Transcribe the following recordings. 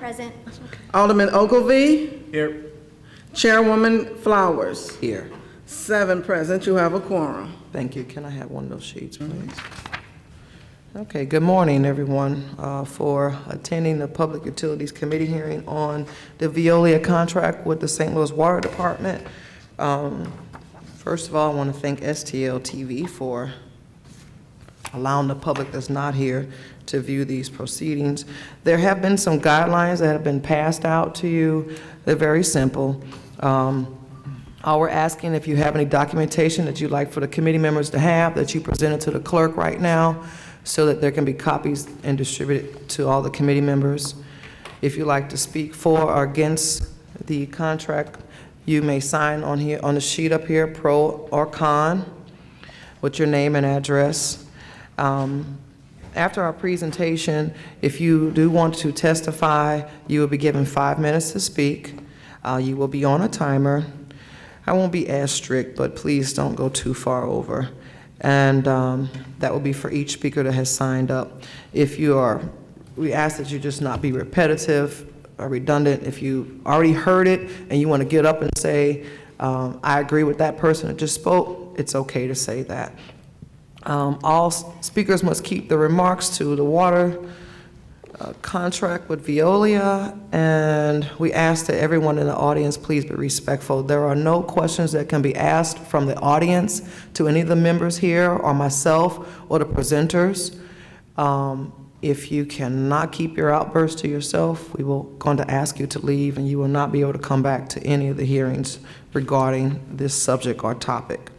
Present. Alderman Ogilvy. Here. Chairwoman Flowers. Here. 7 present. You have a quorum. Thank you. Can I have one of those sheets, please? Okay, good morning, everyone, for attending the Public Utilities Committee hearing on the Veolia contract with the St. Louis Water Department. First of all, I want to thank STL TV for allowing the public that's not here to view these proceedings. There have been some guidelines that have been passed out to you. They're very simple. All we're asking, if you have any documentation that you'd like for the committee members to have, that you present it to the clerk right now so that there can be copies and distributed to all the committee members. If you'd like to speak for or against the contract, you may sign on here on the sheet up here, pro or con, with your name and address. After our presentation, if you do want to testify, you will be given 5 minutes to speak. You will be on a timer. I won't be as strict, but please don't go too far over. And that will be for each speaker that has signed up. If you are, we ask that you just not be repetitive or redundant. If you already heard it and you want to get up and say, I agree with that person that just spoke, it's okay to say that. All speakers must keep the remarks to the water contract with Veolia, and we ask that everyone in the audience please be respectful. There are no questions that can be asked from the audience to any of the members here or myself or the presenters. If you cannot keep your outburst to yourself, we will going to ask you to leave, and you will not be able to come back to any of the hearings regarding this subject or topic.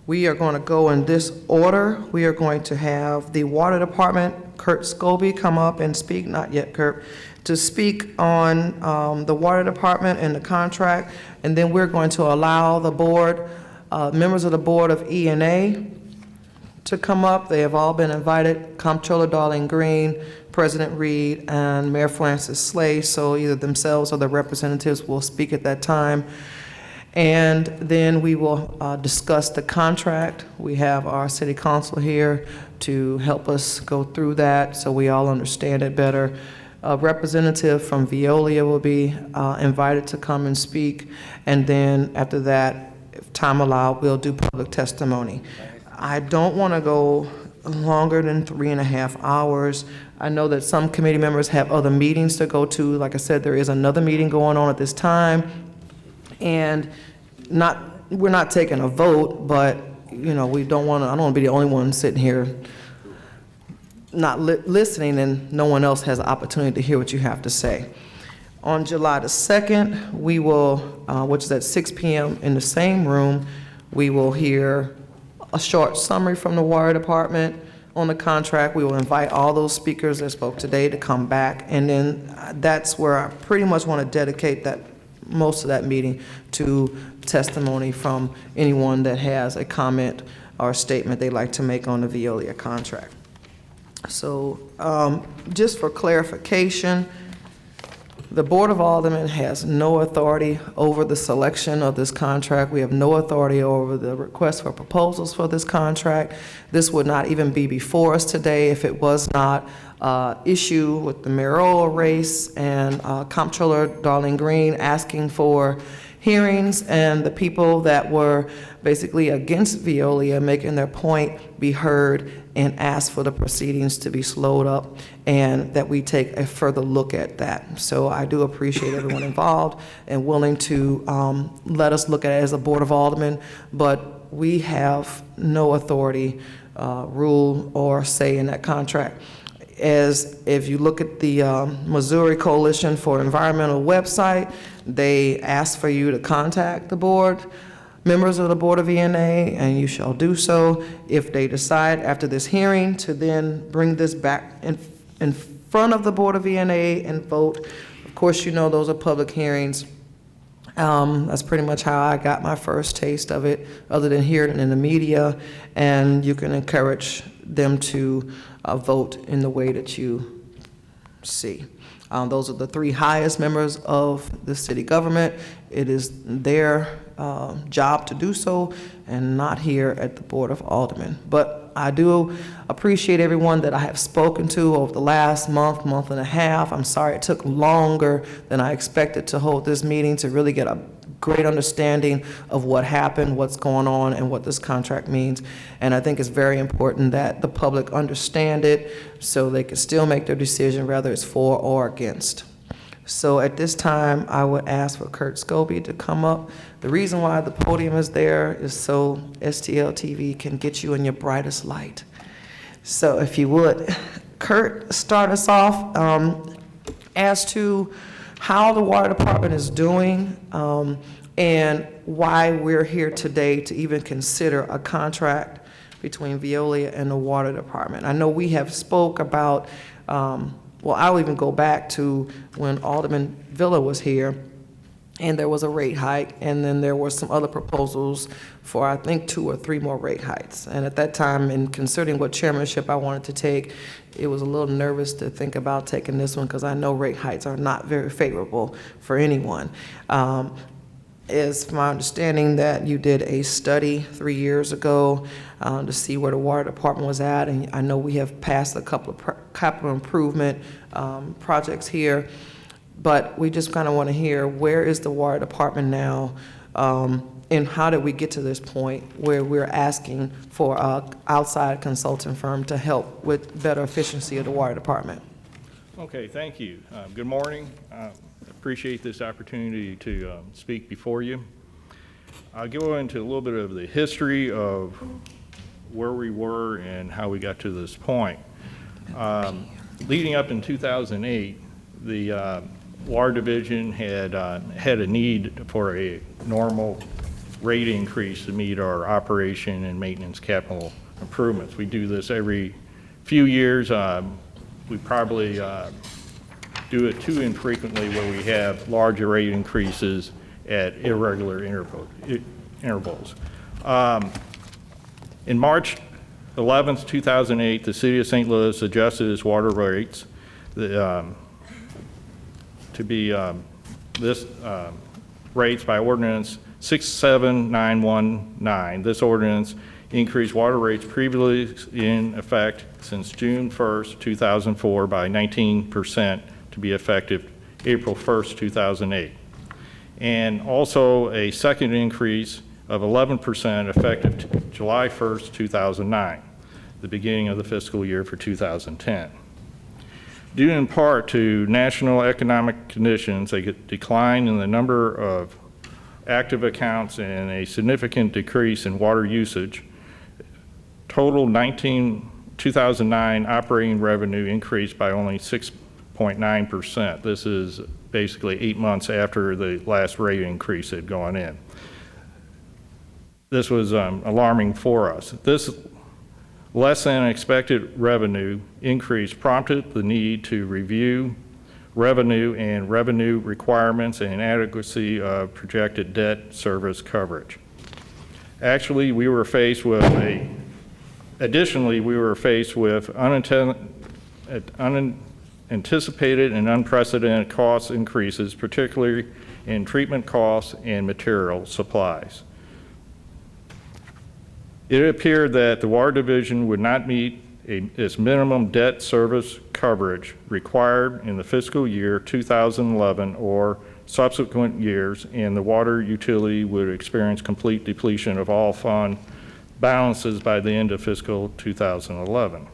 We are going to go in this order. We are going to have the Water Department, Kurt Scobie, come up and speak, not yet Kurt, to speak on the Water Department and the contract, and then we're going to allow the board, members of the Board of E&A to come up. They have all been invited, Comptroller Darlene Green, President Reed, and Mayor Francis Slay, so either themselves or their representatives will speak at that time. And then we will discuss the contract. We have our city council here to help us go through that so we all understand it better. A representative from Veolia will be invited to come and speak. And then after that, if time allowed, we'll do public testimony. I don't want to go longer than 3.5 hours. I know that some committee members have other meetings to go to. Like I said, there is another meeting going on at this time. And we're not taking a vote, but you know, we don't want to. I don't want to be the only one sitting here not listening, and no one else has the opportunity to hear what you have to say. On July the 2nd, we will, which is at 6 p.m. in the same room, we will hear a short summary from the Water Department on the contract. We will invite all those speakers that spoke today to come back, and then that's where I pretty much want to dedicate most of that meeting to testimony from anyone that has a comment or a statement they'd like to make on the Veolia contract. So just for clarification, the Board of Aldermen has no authority over the selection of this contract. We have no authority over the request for proposals for this contract. This would not even be before us today if it was not issue with the mayoral race and Comptroller Darlene Green asking for hearings, and the people that were basically against Veolia making their point be heard and ask for the proceedings to be slowed up and that we take a further look at that. So I do appreciate everyone involved and willing to let us look at it as a Board of Aldermen, but we have no authority, rule, or say in that contract. As if you look at the Missouri Coalition for Environmental website, they ask for you to contact the board, members of the Board of E&A, and you shall do so. If they decide after this hearing to then bring this back in front of the Board of E&A and vote, of course, you know those are public hearings. That's pretty much how I got my first taste of it, other than hearing it in the media, and you can encourage them to vote in the way that you see. Those are the three highest members of the city government. It is their job to do so, and not here at the Board of Aldermen. But I do appreciate everyone that I have spoken to over the last month, month and a half. I'm sorry it took longer than I expected to hold this meeting to really get a great understanding of what happened, what's going on, and what this contract means. And I think it's very important that the public understand it so they can still make their decision, whether it's for or against. So at this time, I would ask for Kurt Scobie to come up. The reason why the podium is there is so STL TV can get you in your brightest light. So if you would, Kurt, start us off as to how the water department is doing and why we're here today to even consider a contract between Veolia and the water department. I know we have spoke about well, I'll even go back to when Alderman Villa was here, and there was a rate hike, and then there were some other proposals for, I think, 2 or 3 more rate hikes. And at that time, in considering what chairmanship I wanted to take, it was a little nervous to think about taking this one because I know rate hikes are not very favorable for anyone. It's my understanding that you did a study 3 years ago to see where the water department was at, and I know we have passed a couple of capital improvement projects here, but we just kind of want to hear, where is the water department now, and how did we get to this point where we're asking for an outside consulting firm to help with better efficiency of the water department? Okay, thank you. Good morning. Appreciate this opportunity to speak before you. I'll go into a little bit of the history of where we were and how we got to this point. Leading up in 2008, the water division had a need for a normal rate increase to meet our operation and maintenance capital improvements. We do this every few years. We probably do it too infrequently where we have larger rate increases at irregular intervals. In March 11th, 2008, the City of St. Louis adjusted its water rates to be rates by ordinance 67919. This ordinance increased water rates previously in effect since June 1st, 2004 by 19% to be effective April 1st, 2008. And also a second increase of 11% effective July 1st, 2009, the beginning of the fiscal year for 2010. Due in part to national economic conditions, a decline in the number of active accounts and a significant decrease in water usage, total 2009 operating revenue increased by only 6.9%. This is basically 8 months after the last rate increase had gone in. This was alarming for us. This less than expected revenue increase prompted the need to review revenue and revenue requirements and adequacy of projected debt service coverage. Actually, we were faced with unanticipated and unprecedented cost increases, particularly in treatment costs and material supplies. It appeared that the water division would not meet its minimum debt service coverage required in the fiscal year 2011 or subsequent years, and the water utility would experience complete depletion of all fund balances by the end of fiscal 2011.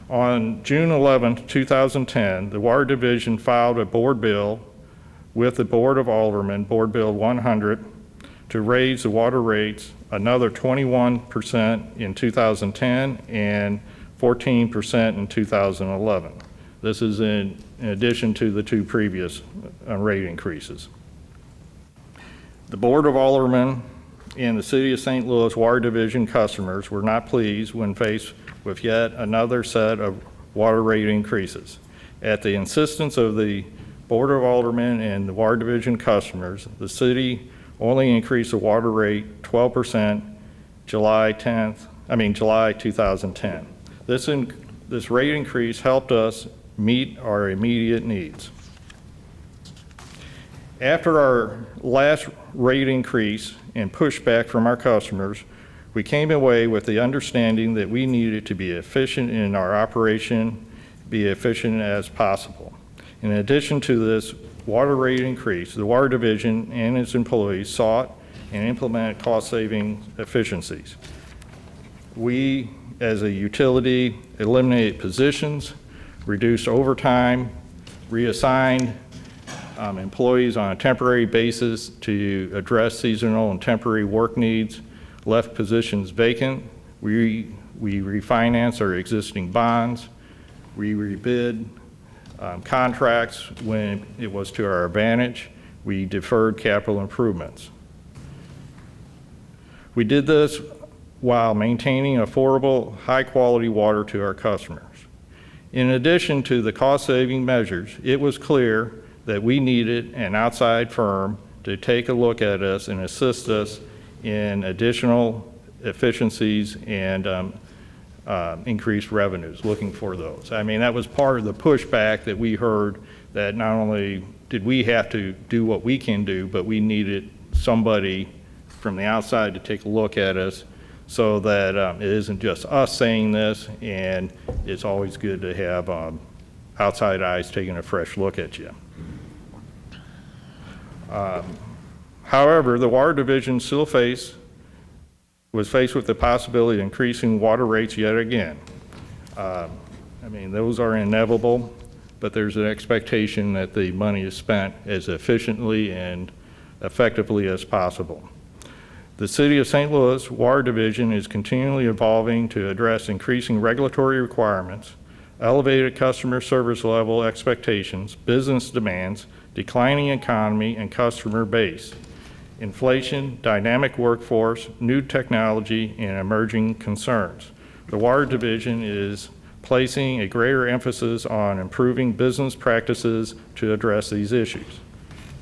On June 11, 2010, the Water Division filed a board bill with the Board of Aldermen, Board Bill 100, to raise the water rates another 21% in 2010 and 14% in 2011. This is in addition to the 2 previous rate increases. The Board of Aldermen and the City of St. Louis Water Division customers were not pleased when faced with yet another set of water rate increases. At the insistence of the Board of Aldermen and the Water Division customers, the city only increased the water rate 12% July 2010. This rate increase helped us meet our immediate needs. After our last rate increase and pushback from our customers, we came away with the understanding that we needed to be efficient in our operation, be efficient as possible. In addition to this water rate increase, the Water Division and its employees sought and implemented cost-saving efficiencies. We, as a utility, eliminated positions, reduced overtime, reassigned employees on a temporary basis to address seasonal and temporary work needs, left positions vacant. We refinanced our existing bonds. We rebid contracts when it was to our advantage. We deferred capital improvements. We did this while maintaining affordable, high-quality water to our customers. In addition to the cost-saving measures, it was clear that we needed an outside firm to take a look at us and assist us in additional efficiencies and increased revenues, looking for those. I mean, that was part of the pushback that we heard, that not only did we have to do what we can do, but we needed somebody from the outside to take a look at us, so that it isn't just us saying this, and it's always good to have outside eyes taking a fresh look at you. However, the Water Division still was faced with the possibility of increasing water rates yet again. I mean, those are inevitable, but there's an expectation that the money is spent as efficiently and effectively as possible. The City of St. Louis Water Division is continually evolving to address increasing regulatory requirements, elevated customer service level expectations, business demands, declining economy and customer base, inflation, dynamic workforce, new technology, and emerging concerns. The Water Division is placing a greater emphasis on improving business practices to address these issues.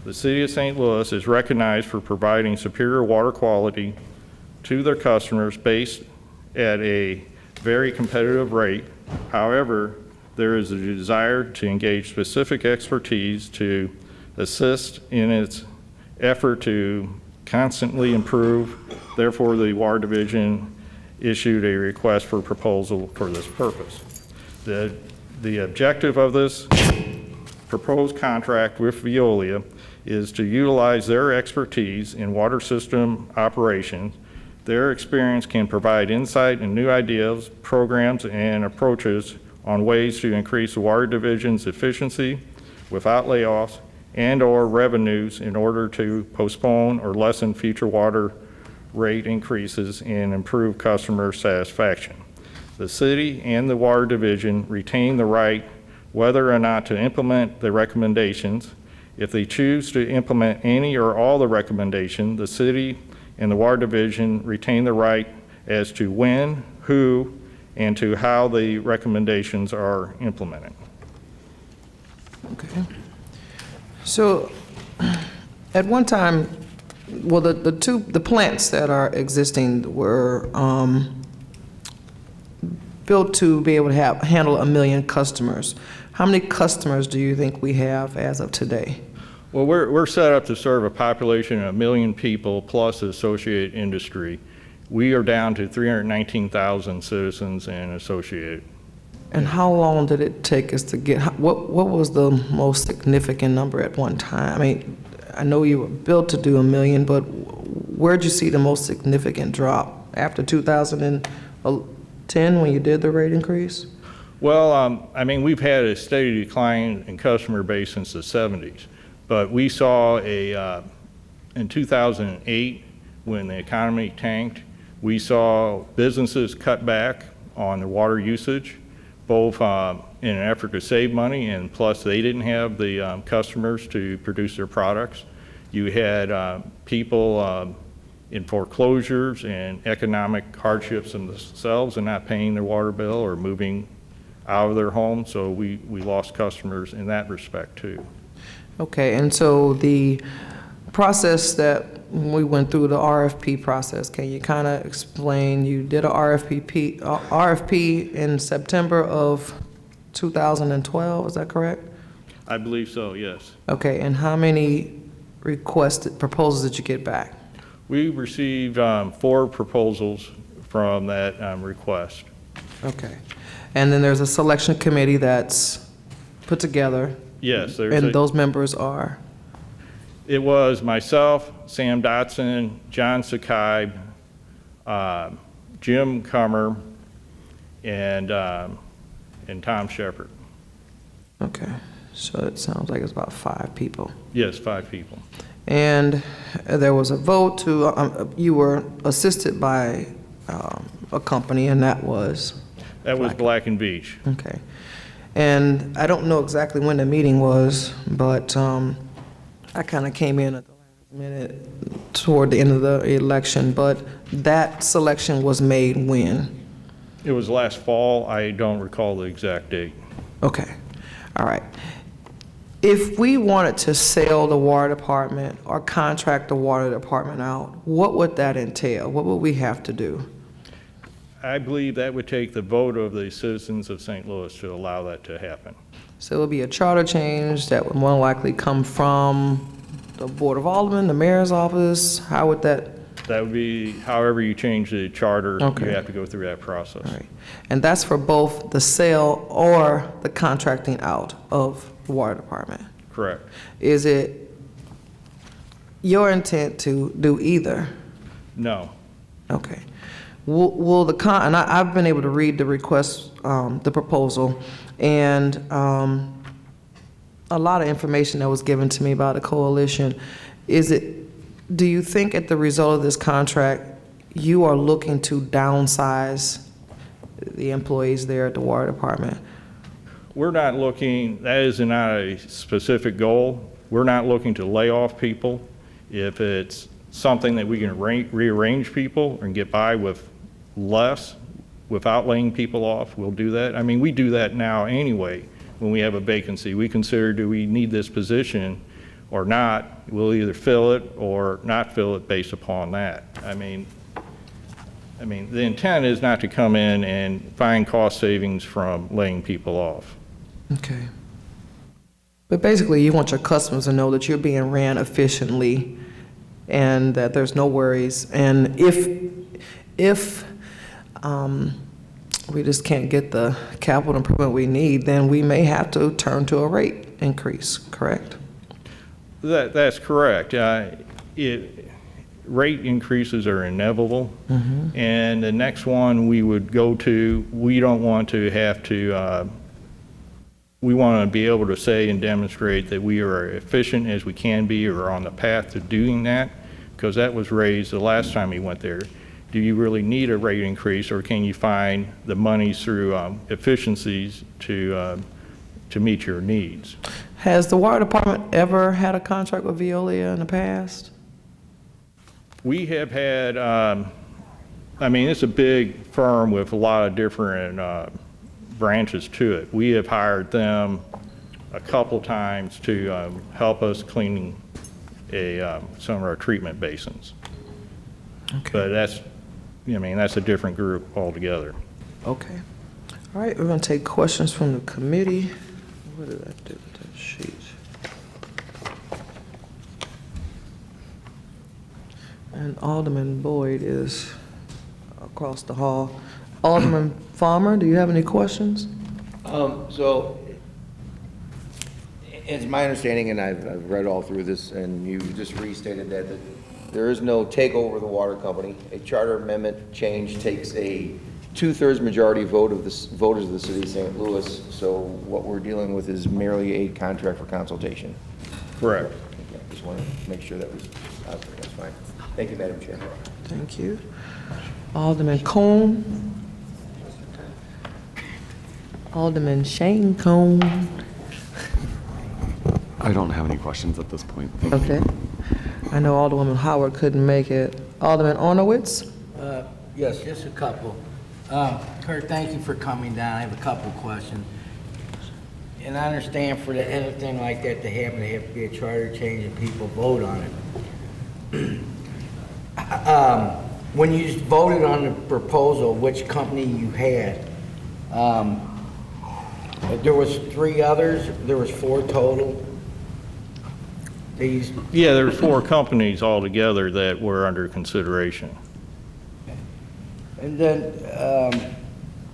The City of St. Louis is recognized for providing superior water quality to their customers based at a very competitive rate. However, there is a desire to engage specific expertise to assist in its effort to constantly improve. Therefore, the Water Division issued a request for proposal for this purpose. The objective of this proposed contract with Veolia is to utilize their expertise in water system operations. Their experience can provide insight and new ideas, programs, and approaches on ways to increase the Water Division's efficiency without layoffs and/or revenues in order to postpone or lessen future water rate increases and improve customer satisfaction. The city and the Water Division retain the right whether or not to implement the recommendations. If they choose to implement any or all the recommendations, the city and the Water Division retain the right as to when, who, and to how the recommendations are implemented. Okay. So, at one time, well, the plants that are existing were built to be able to handle 1 million customers. How many customers do you think we have as of today? Well, we're set up to serve a population of 1 million people plus the associated industry. We are down to 319,000 citizens and associated. And how long did it take us to get, what was the most significant number at one time? I mean, I know you were built to do 1 million, but where'd you see the most significant drop? After 2010, when you did the rate increase? Well, I mean, we've had a steady decline in customer base since the 70s, but we saw in 2008, when the economy tanked, we saw businesses cut back on their water usage, both in an effort to save money, and plus they didn't have the customers to produce their products. You had people in foreclosures and economic hardships themselves and not paying their water bill or moving out of their home, so we lost customers in that respect too. Okay, and so the process that we went through, the RFP process, can you kind of explain? You did a RFP in September of 2012, is that correct? I believe so, yes. Okay, and how many requested proposals did you get back? We received 4 proposals from that request. Okay. And then there's a selection committee that's put together, Yes, there's and those members are? it was myself, Sam Dotson, John Sakai, Jim Cummer, and Tom Shepard. Okay, so it sounds like it's about 5 people. Yes, 5 people. And there was a vote to, you were assisted by a company, and that was? That was Black and Beach. Okay. And I don't know exactly when the meeting was, but I kind of came in at the last minute toward the end of the election, but that selection was made when? It was last fall. I don't recall the exact date. Okay, all right. If we wanted to sell the water department or contract the water department out, what would that entail? What would we have to do? I believe that would take the vote of the citizens of St. Louis to allow that to happen. So it would be a charter change that would more likely come from the Board of Aldermen, the mayor's office? How would that? That would be, however you change the charter, Okay. you have to go through that process. All right. And that's for both the sale or the contracting out of the water department? Correct. Is it your intent to do either? No. Okay. Will the and I've been able to read the request, the proposal, and a lot of information that was given to me about the coalition. Do you think at the result of this contract, you are looking to downsize the employees there at the water department? We're not looking, that is not a specific goal. We're not looking to lay off people. If it's something that we can rearrange people and get by with less without laying people off, we'll do that. I mean, we do that now anyway when we have a vacancy. We consider, do we need this position or not? We'll either fill it or not fill it based upon that. I mean, the intent is not to come in and find cost savings from laying people off. Okay. But basically, you want your customers to know that you're being ran efficiently and that there's no worries. And if we just can't get the capital improvement we need, then we may have to turn to a rate increase, correct? That's correct. Rate increases are inevitable. Mm-hmm. And the next one we would go to, we don't want to have to, we want to be able to say and demonstrate that we are efficient as we can be or on the path to doing that, because that was raised the last time we went there. Do you really need a rate increase, or can you find the monies through efficiencies to meet your needs? Has the water department ever had a contract with Veolia in the past? We have had, I mean, it's a big firm with a lot of different branches to it. We have hired them a couple times to help us cleaning some of our treatment basins. Okay. But that's, I mean, that's a different group altogether. Okay. All right, we're going to take questions from the committee. What did I do with that sheet? And Alderman Boyd is across the hall. Alderman Farmer, do you have any questions? So, it's my understanding, and I've read all through this, and you just restated that there is no takeover of the water company. A charter amendment change takes a 2/3 majority vote of the voters of the city of St. Louis. So what we're dealing with is merely a contract for consultation. Correct. Okay, just wanted to make sure that was out there. That's fine. Thank you, Madam Chair. Thank you. Alderman Cone. Alderman Shane Cone. I don't have any questions at this point. Thank you. Okay. I know Alderwoman Howard couldn't make it. Alderman Ornowitz? Yes, just a couple. Kurt, thank you for coming down. I have a couple questions. And I understand for anything like that to happen, there have to be a charter change and people vote on it. When you voted on the proposal, which company you had, There was 3 others, there was 4 total. These, Yeah, there's 4 companies altogether that were under consideration. and then,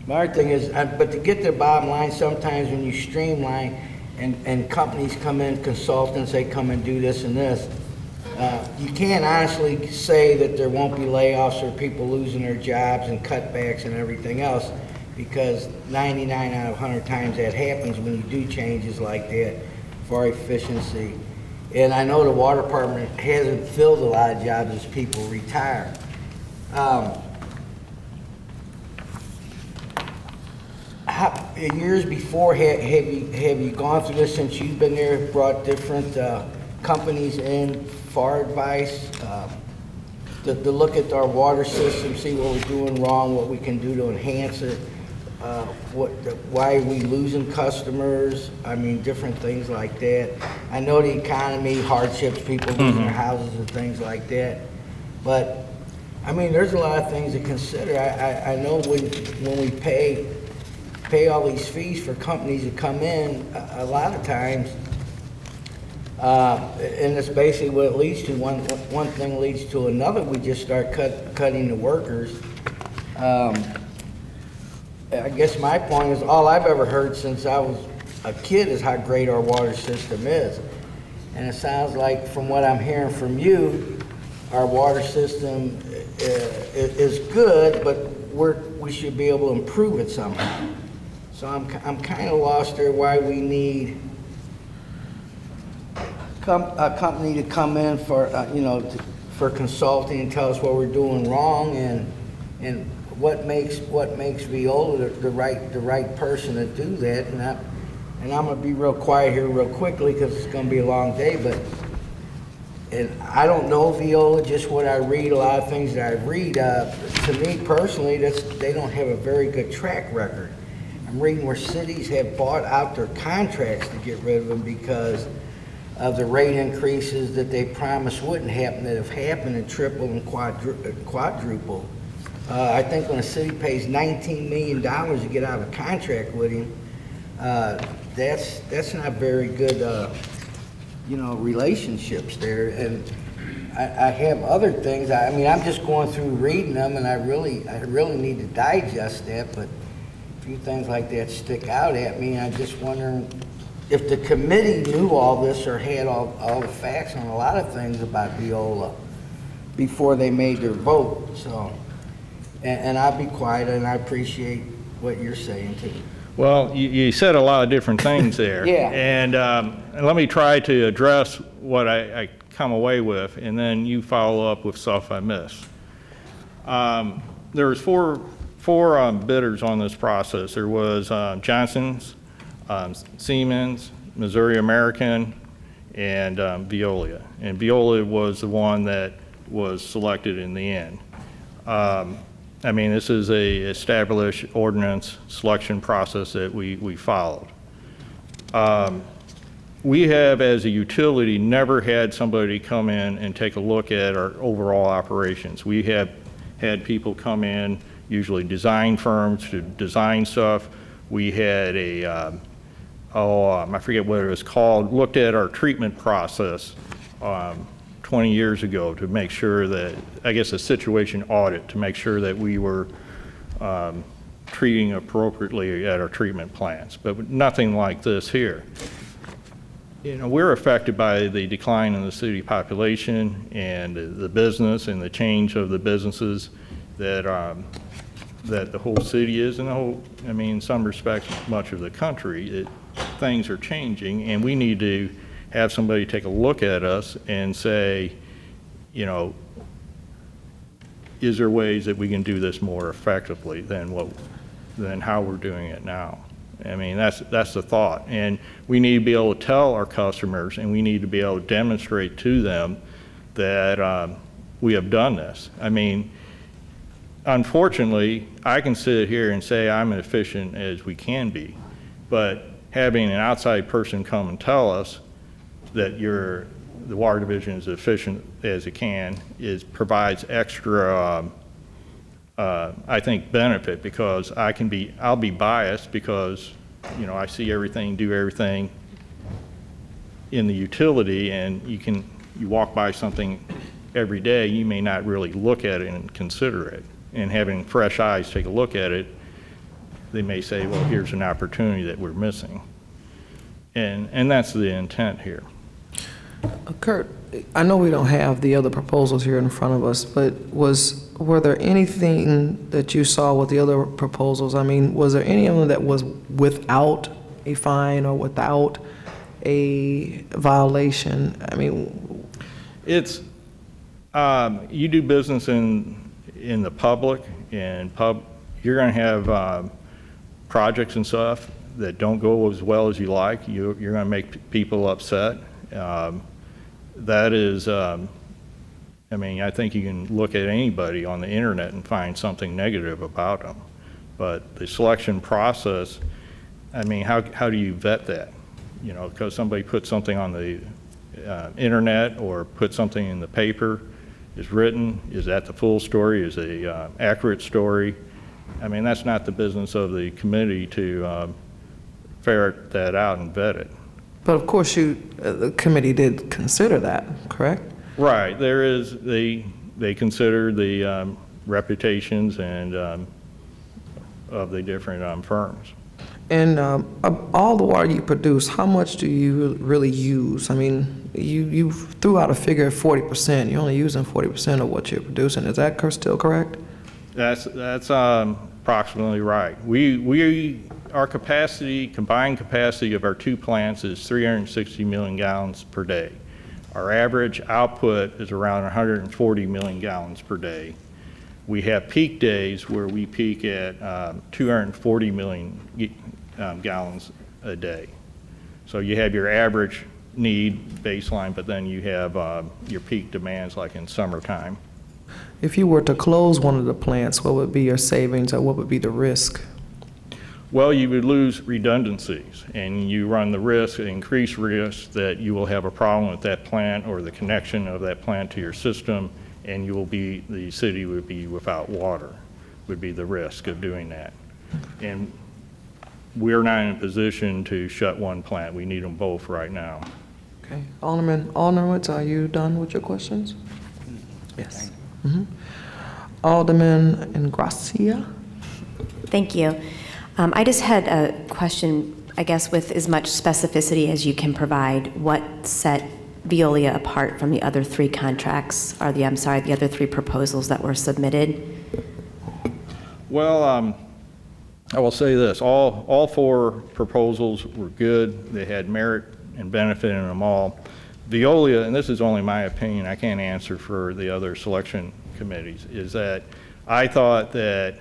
my other thing is, but to get to the bottom line, sometimes when you streamline and companies come in, consultants, they come and do this and this, you can't honestly say that there won't be layoffs or people losing their jobs and cutbacks and everything else, because 99 out of 100 times that happens when you do changes like that for efficiency. And I know the water department hasn't filled a lot of jobs as people retire. Years before, have you gone through this since you've been there, brought different companies in for advice, to look at our water system, see what we're doing wrong, what we can do to enhance it, why are we losing customers? I mean, different things like that. I know the economy, hardships, people losing their houses and things like that. But, I mean, there's a lot of things to consider. I know when we pay all these fees for companies to come in, a lot of times, and it's basically what it leads to. One thing leads to another. We just start cutting the workers. I guess my point is, all I've ever heard since I was a kid is how great our water system is. And it sounds like, from what I'm hearing from you, our water system is good, but we should be able to improve it somehow. So I'm kind of lost there why we need a company to come in for, for consulting and tell us what we're doing wrong, and what makes Viola the right person to do that. And I'm gonna be real quiet here real quickly because it's gonna be a long day, and I don't know Viola, just what I read, a lot of things that I read, to me personally, they don't have a very good track record. I'm reading where cities have bought out their contracts to get rid of them because of the rate increases that they promised wouldn't happen, that have happened, and tripled and quadrupled. I think when a city pays $19 million to get out of a contract with him, that's not very good, relationships there. And I have other things. I mean, I'm just going through reading them, and I really need to digest that. But a few things like that stick out at me. I'm just wondering if the committee knew all this or had all the facts on a lot of things about Viola before they made their vote. So. And I'll be quiet, and I appreciate what you're saying too. Well, you said a lot of different things there. Yeah. And let me try to address what I come away with, and then you follow up with stuff I miss. There was four bidders on this process. There was Johnson's, Siemens, Missouri American, and Veolia. And Veolia was the one that was selected in the end. I mean, this is a established ordinance selection process that we followed. We have, as a utility, never had somebody come in and take a look at our overall operations. We have had people come in, usually design firms, to design stuff. We had I forget what it was called, looked at our treatment process 20 years ago to make sure that, I guess, a situation audit to make sure that we were treating appropriately at our treatment plants, but nothing like this here. We're affected by the decline in the city population and the business and the change of the businesses that the whole city is, and in some respects, much of the country. Things are changing, and we need to have somebody take a look at us and say, is there ways that we can do this more effectively than how we're doing it now? I mean, that's the thought. And we need to be able to tell our customers, and we need to be able to demonstrate to them that we have done this. I mean, unfortunately, I can sit here and say I'm as efficient as we can be, but having an outside person come and tell us that the water division is efficient as it can provides extra, I think, benefit, because I'll be biased because I see everything, do everything in the utility, and you walk by something every day, you may not really look at it and consider it. And having fresh eyes take a look at it, they may say, well, here's an opportunity that we're missing. And that's the intent here. Kurt, I know we don't have the other proposals here in front of us, but were there anything that you saw with the other proposals? I mean, was there any of them that was without a fine or without a violation? I mean, It's, you do business in the public, and you're going to have projects and stuff that don't go as well as you like. You're going to make people upset. That is, I think you can look at anybody on the internet and find something negative about them. But the selection process, how do you vet that? Because somebody put something on the internet or put something in the paper, is written, is that the full story, is a accurate story? That's not the business of the committee to ferret that out and vet it. but of course the committee did consider that, correct? Right, they consider the reputations and of the different firms. And of all the water you produce, how much do you really use? I mean, you threw out a figure of 40%. You're only using 40% of what you're producing. Is that still correct? That's approximately right. Our capacity, combined capacity of our two plants is 360 million gallons per day. Our average output is around 140 million gallons per day. We have peak days where we peak at 240 million gallons a day. So you have your average need baseline, but then you have your peak demands like in summertime. If you were to close one of the plants, what would be your savings or what would be the risk? Well, you would lose redundancies, and you run the risk, increased risk, that you will have a problem with that plant or the connection of that plant to your system, and the city would be without water, would be the risk of doing that. And we're not in a position to shut one plant. We need them both right now. Okay. Alderman Woods, are you done with your questions? Yes. Alderman Ingracia? Thank you. I just had a question, I guess, with as much specificity as you can provide. What set Veolia apart from the other three contracts, or the other three proposals that were submitted? Well, I will say this, all four proposals were good. They had merit and benefit in them all. Veolia, and this is only my opinion, I can't answer for the other selection committees, is that I thought that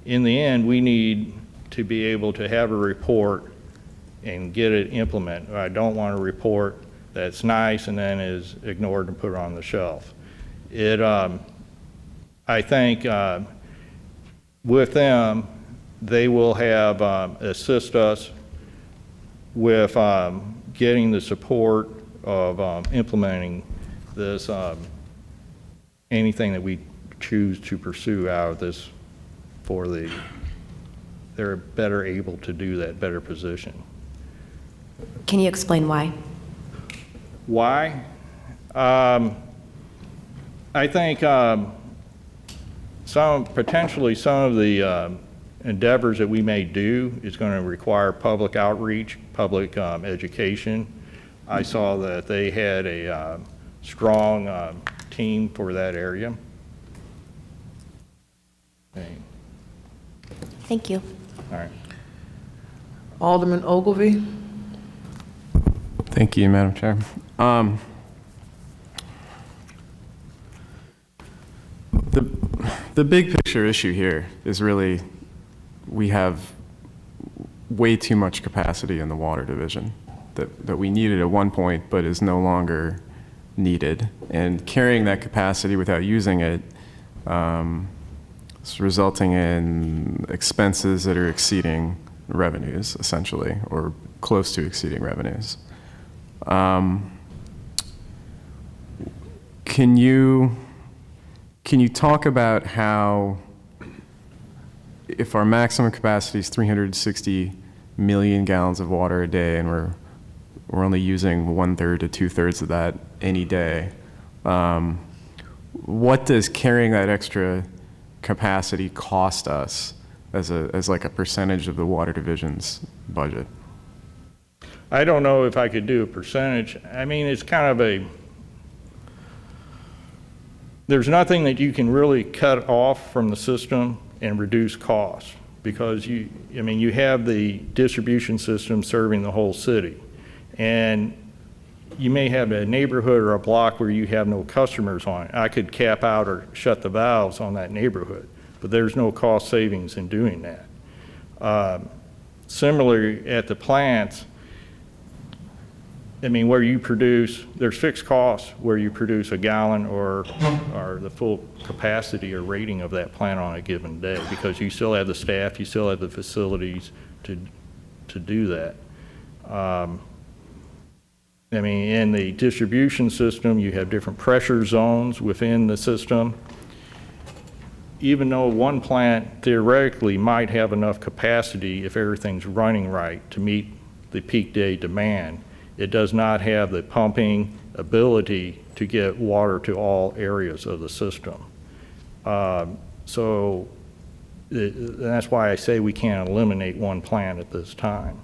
in the end we need to be able to have a report and get it implemented. I don't want a report that's nice and then is ignored and put on the shelf. I think with them, they will have assist us with getting the support of implementing this, anything that we choose to pursue out of this they're better able to do that, better position. Can you explain why? Why? I think potentially some of the endeavors that we may do is going to require public outreach, public education. I saw that they had a strong team for that area. Okay. Thank you. All right. Alderman Ogilvy? Thank you, Madam Chair. The big picture issue here is really we have way too much capacity in the water division that we needed at one point but is no longer needed. And carrying that capacity without using it is resulting in expenses that are exceeding revenues, essentially, or close to exceeding revenues. Can you talk about how, if our maximum capacity is 360 million gallons of water a day, and we're only using 1/3 to 2/3 of that any day. What does carrying that extra capacity cost us as like a percentage of the water division's budget? I don't know if I could do a percentage. I mean, it's kind of there's nothing that you can really cut off from the system and reduce costs, because you have the distribution system serving the whole city. And you may have a neighborhood or a block where you have no customers on it. I could cap out or shut the valves on that neighborhood, but there's no cost savings in doing that. Similarly, at the plants, where you produce, there's fixed costs where you produce a gallon or the full capacity or rating of that plant on a given day, because you still have the staff, you still have the facilities to do that. In the distribution system, you have different pressure zones within the system. Even though one plant theoretically might have enough capacity if everything's running right to meet the peak day demand, it does not have the pumping ability to get water to all areas of the system. So that's why I say we can't eliminate one plant at this time.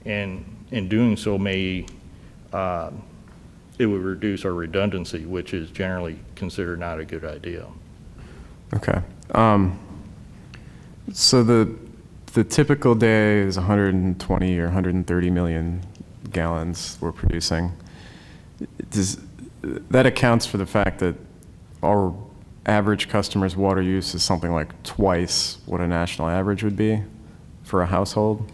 And in doing so, it would reduce our redundancy, which is generally considered not a good idea. Okay. So the typical day is 120 or 130 million gallons we're producing. That accounts for the fact that our average customer's water use is something like twice what a national average would be for a household?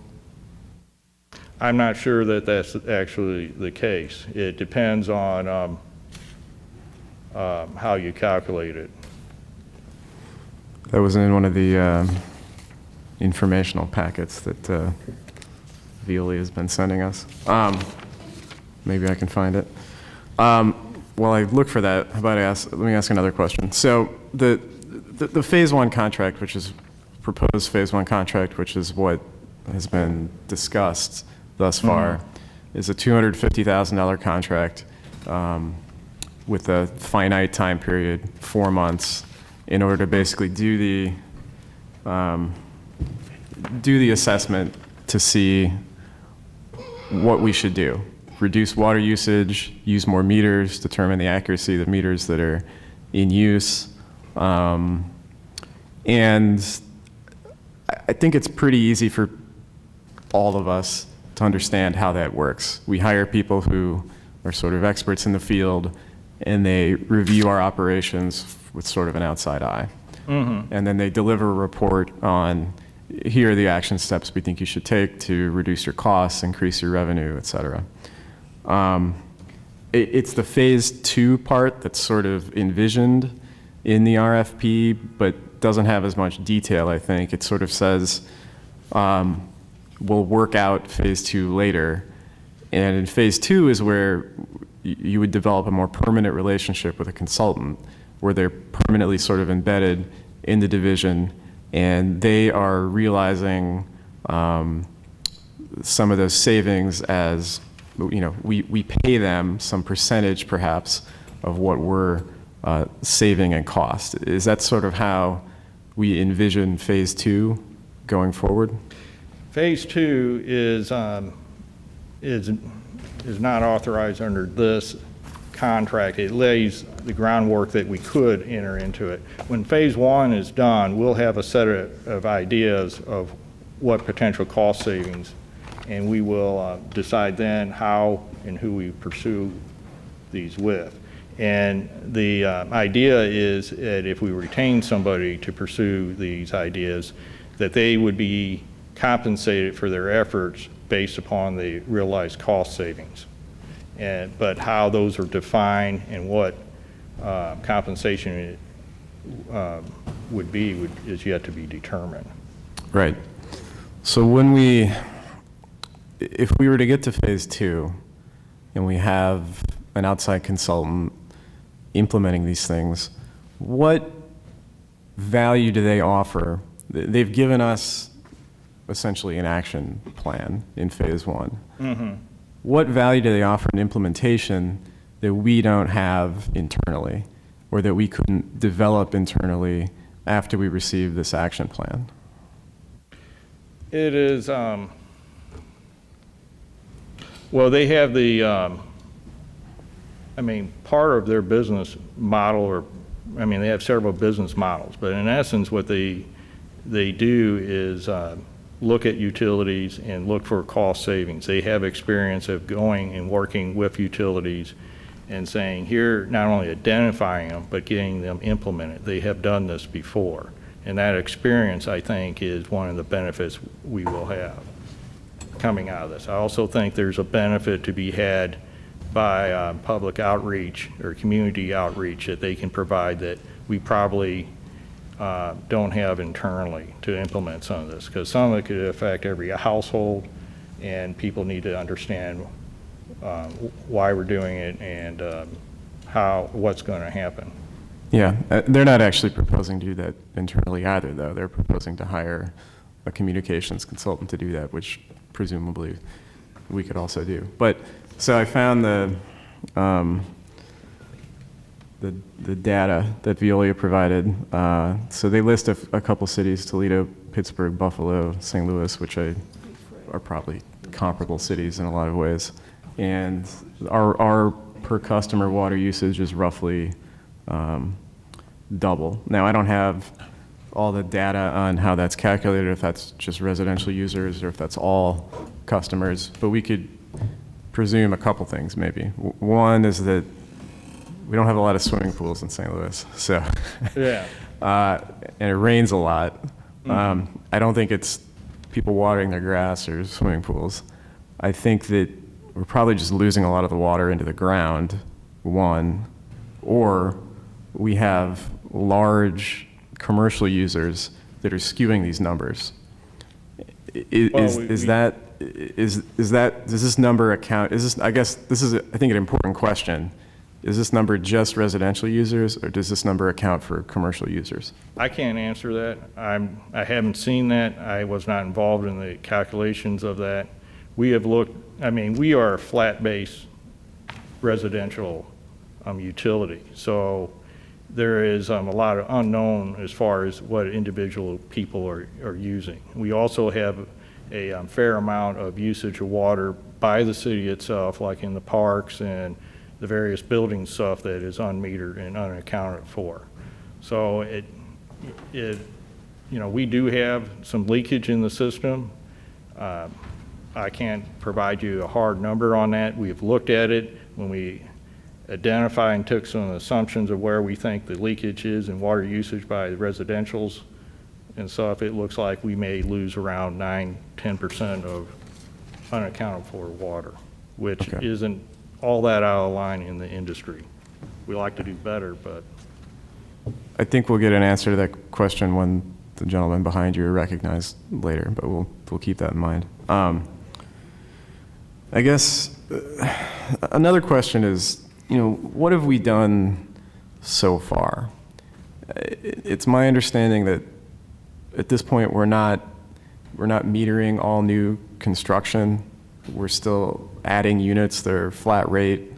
I'm not sure that that's actually the case. It depends on how you calculate it. That was in one of the informational packets that Veolia has been sending us. Maybe I can find it. While I look for that, how about let me ask another question. So the phase one contract, which is proposed phase one contract, which is what has been discussed thus far, is a $250,000 contract with a finite time period, 4 months, in order to basically do the assessment to see what we should do. Reduce water usage, use more meters, determine the accuracy of the meters that are in use. And I think it's pretty easy for all of us to understand how that works. We hire people who are sort of experts in the field, and they review our operations with sort of an outside eye. Mm-hmm. And then they deliver a report on, here are the action steps we think you should take to reduce your costs, increase your revenue, et cetera. It's the phase two part that's sort of envisioned in the RFP, but doesn't have as much detail, I think. It sort of says, we'll work out phase two later. And in phase two is where you would develop a more permanent relationship with a consultant, where they're permanently sort of embedded in the division, and they are realizing some of those savings as, we pay them some percentage perhaps of what we're saving in cost. Is that sort of how we envision phase two going forward? Phase two is not authorized under this contract. It lays the groundwork that we could enter into it. When phase one is done, we'll have a set of ideas of what potential cost savings, and we will decide then how and who we pursue these with. And the idea is that if we retain somebody to pursue these ideas, that they would be compensated for their efforts based upon the realized cost savings. But how those are defined and what compensation would be is yet to be determined. Right. So if we were to get to phase two and we have an outside consultant implementing these things, what value do they offer? They've given us essentially an action plan in phase one. What value do they offer in implementation that we don't have internally, or that we couldn't develop internally after we receive this action plan? It is, well, they have the, part of their business model, or, they have several business models, but in essence, what they do is look at utilities and look for cost savings. They have experience of going and working with utilities and saying, here, not only identifying them, but getting them implemented. They have done this before. And that experience, I think, is one of the benefits we will have coming out of this. I also think there's a benefit to be had by public outreach or community outreach that they can provide that we probably don't have internally to implement some of this, because some of it could affect every household, and people need to understand why we're doing it and what's going to happen. Yeah, they're not actually proposing to do that internally either, though. They're proposing to hire a communications consultant to do that, which presumably we could also do. But, so I found the data that Veolia provided. So they list a couple cities, Toledo, Pittsburgh, Buffalo, St. Louis, which are probably comparable cities in a lot of ways. And our per customer water usage is roughly double. Now, I don't have all the data on how that's calculated, if that's just residential users or if that's all customers, but we could presume a couple things maybe. One is that we don't have a lot of swimming pools in St. Louis, so. Yeah. And it rains a lot. I don't think it's people watering their grass or swimming pools. I think that we're probably just losing a lot of the water into the ground, one, or we have large commercial users that are skewing these numbers. Does this number account, I guess this is, I think, an important question. Is this number just residential users, or does this number account for commercial users? I can't answer that. I haven't seen that. I was not involved in the calculations of that. We have looked, we are a flat-based residential utility, so there is a lot of unknown as far as what individual people are using. We also have a fair amount of usage of water by the city itself, like in the parks and the various building stuff that is unmetered and unaccounted for. So we do have some leakage in the system. I can't provide you a hard number on that. We've looked at it when we identified and took some assumptions of where we think the leakage is in water usage by the residentials. And so if it looks like we may lose around 9–10% of unaccounted for water, which isn't all that out of line in the industry. We like to do better, but. I think we'll get an answer to that question when the gentleman behind you are recognized later, but we'll keep that in mind. I guess another question is, what have we done so far? It's my understanding that at this point we're not metering all new construction. We're still adding units that are flat rate,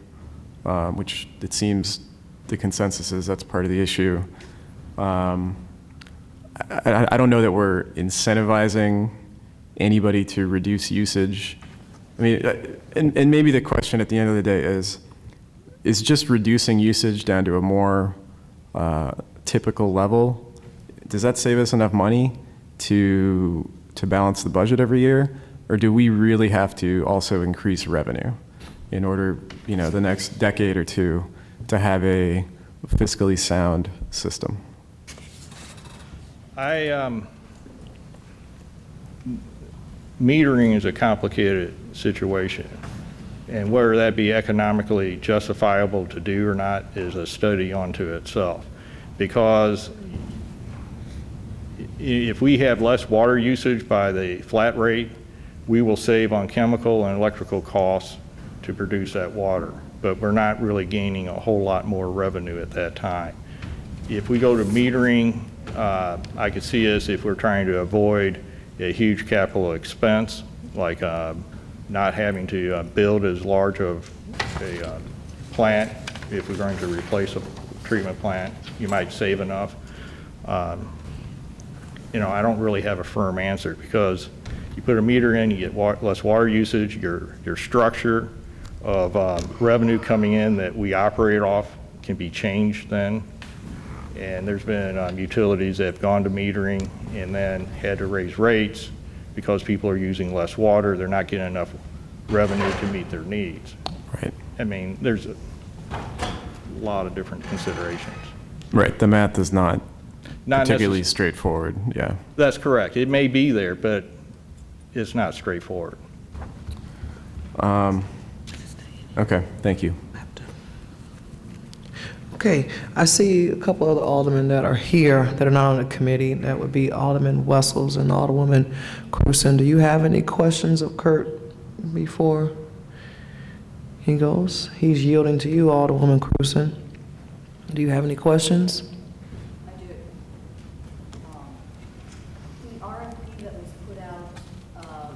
which it seems the consensus is that's part of the issue. I don't know that we're incentivizing anybody to reduce usage. And maybe the question at the end of the day is just reducing usage down to a more typical level, does that save us enough money to balance the budget every year? Or do we really have to also increase revenue in order, the next decade or two to have a fiscally sound system? Metering is a complicated situation, and whether that be economically justifiable to do or not is a study unto itself. Because if we have less water usage by the flat rate, we will save on chemical and electrical costs to produce that water, but we're not really gaining a whole lot more revenue at that time. If we go to metering, I could see us, if we're trying to avoid a huge capital expense, like not having to build as large of a plant. If we're going to replace a treatment plant, you might save enough. You know, I don't really have a firm answer, because you put a meter in, you get less water usage, your structure of revenue coming in that we operate off can be changed then. And there's been utilities that have gone to metering and then had to raise rates because people are using less water. They're not getting enough revenue to meet their needs. Right. I mean, there's a lot of different considerations. Right, the math is not Not particularly necess- straightforward, yeah. That's correct. It may be there, but it's not straightforward. Okay, thank you. Okay, I see a couple other aldermen that are here that are not on the committee. That would be Alderman Wessels and Alderwoman Cruzen. Do you have any questions of Kurt before he goes? He's yielding to you, Alderwoman Cruzen. Do you have any questions? I do. The RFP that was put out a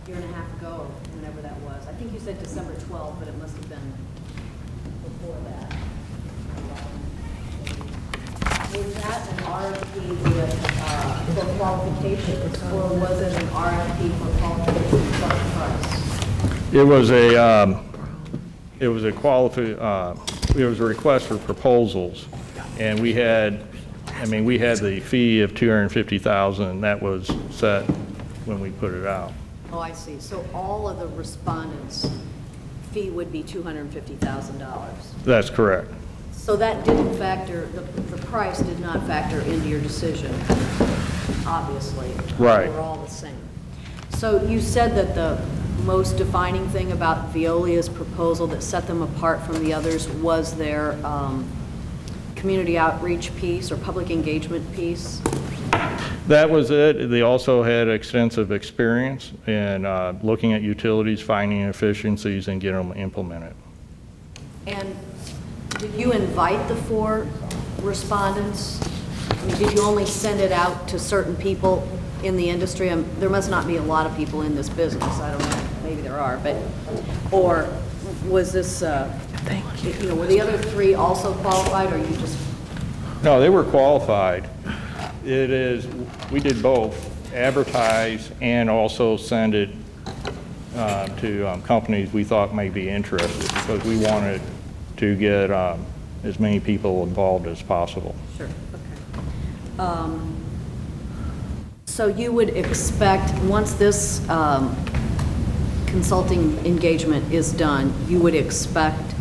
year and a half ago, or whenever that was, I think you said December 12th, but it must have been before that. Was that an RFP with, for qualifications, or was it an RFP for qualifications plus price? It was it was a request for proposals, and we had the fee of $250,000. That was set when we put it out. Oh, I see. So all of the respondents' fee would be $250,000. That's correct. So that didn't factor, the price did not factor into your decision, obviously. Right. They were all the same. So you said that the most defining thing about Veolia's proposal that set them apart from the others was their community outreach piece or public engagement piece? That was it. They also had extensive experience in looking at utilities, finding efficiencies, and getting them implemented. And did you invite the 4 respondents? I mean, did you only send it out to certain people in the industry? There must not be a lot of people in this business, I don't know, maybe there are, but, or was this, you know, were the other 3 also qualified, or you just? No, they were qualified. We did both, advertise and also send it to companies we thought may be interested, because we wanted to get as many people involved as possible. Sure, okay. So you would expect, once this consulting engagement is done, you would expect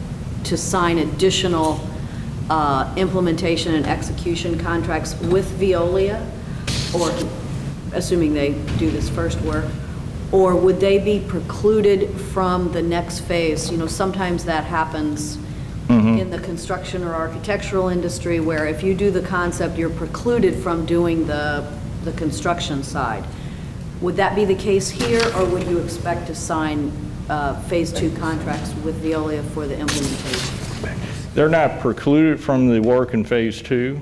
to sign additional implementation and execution contracts with Veolia, or assuming they do this first work, or would they be precluded from the next phase? You know, sometimes that happens in the construction or architectural industry, where if you do the concept, you're precluded from doing the construction side. Would that be the case here, or would you expect to sign phase 2 contracts with Veolia for the implementation? They're not precluded from the work in phase 2.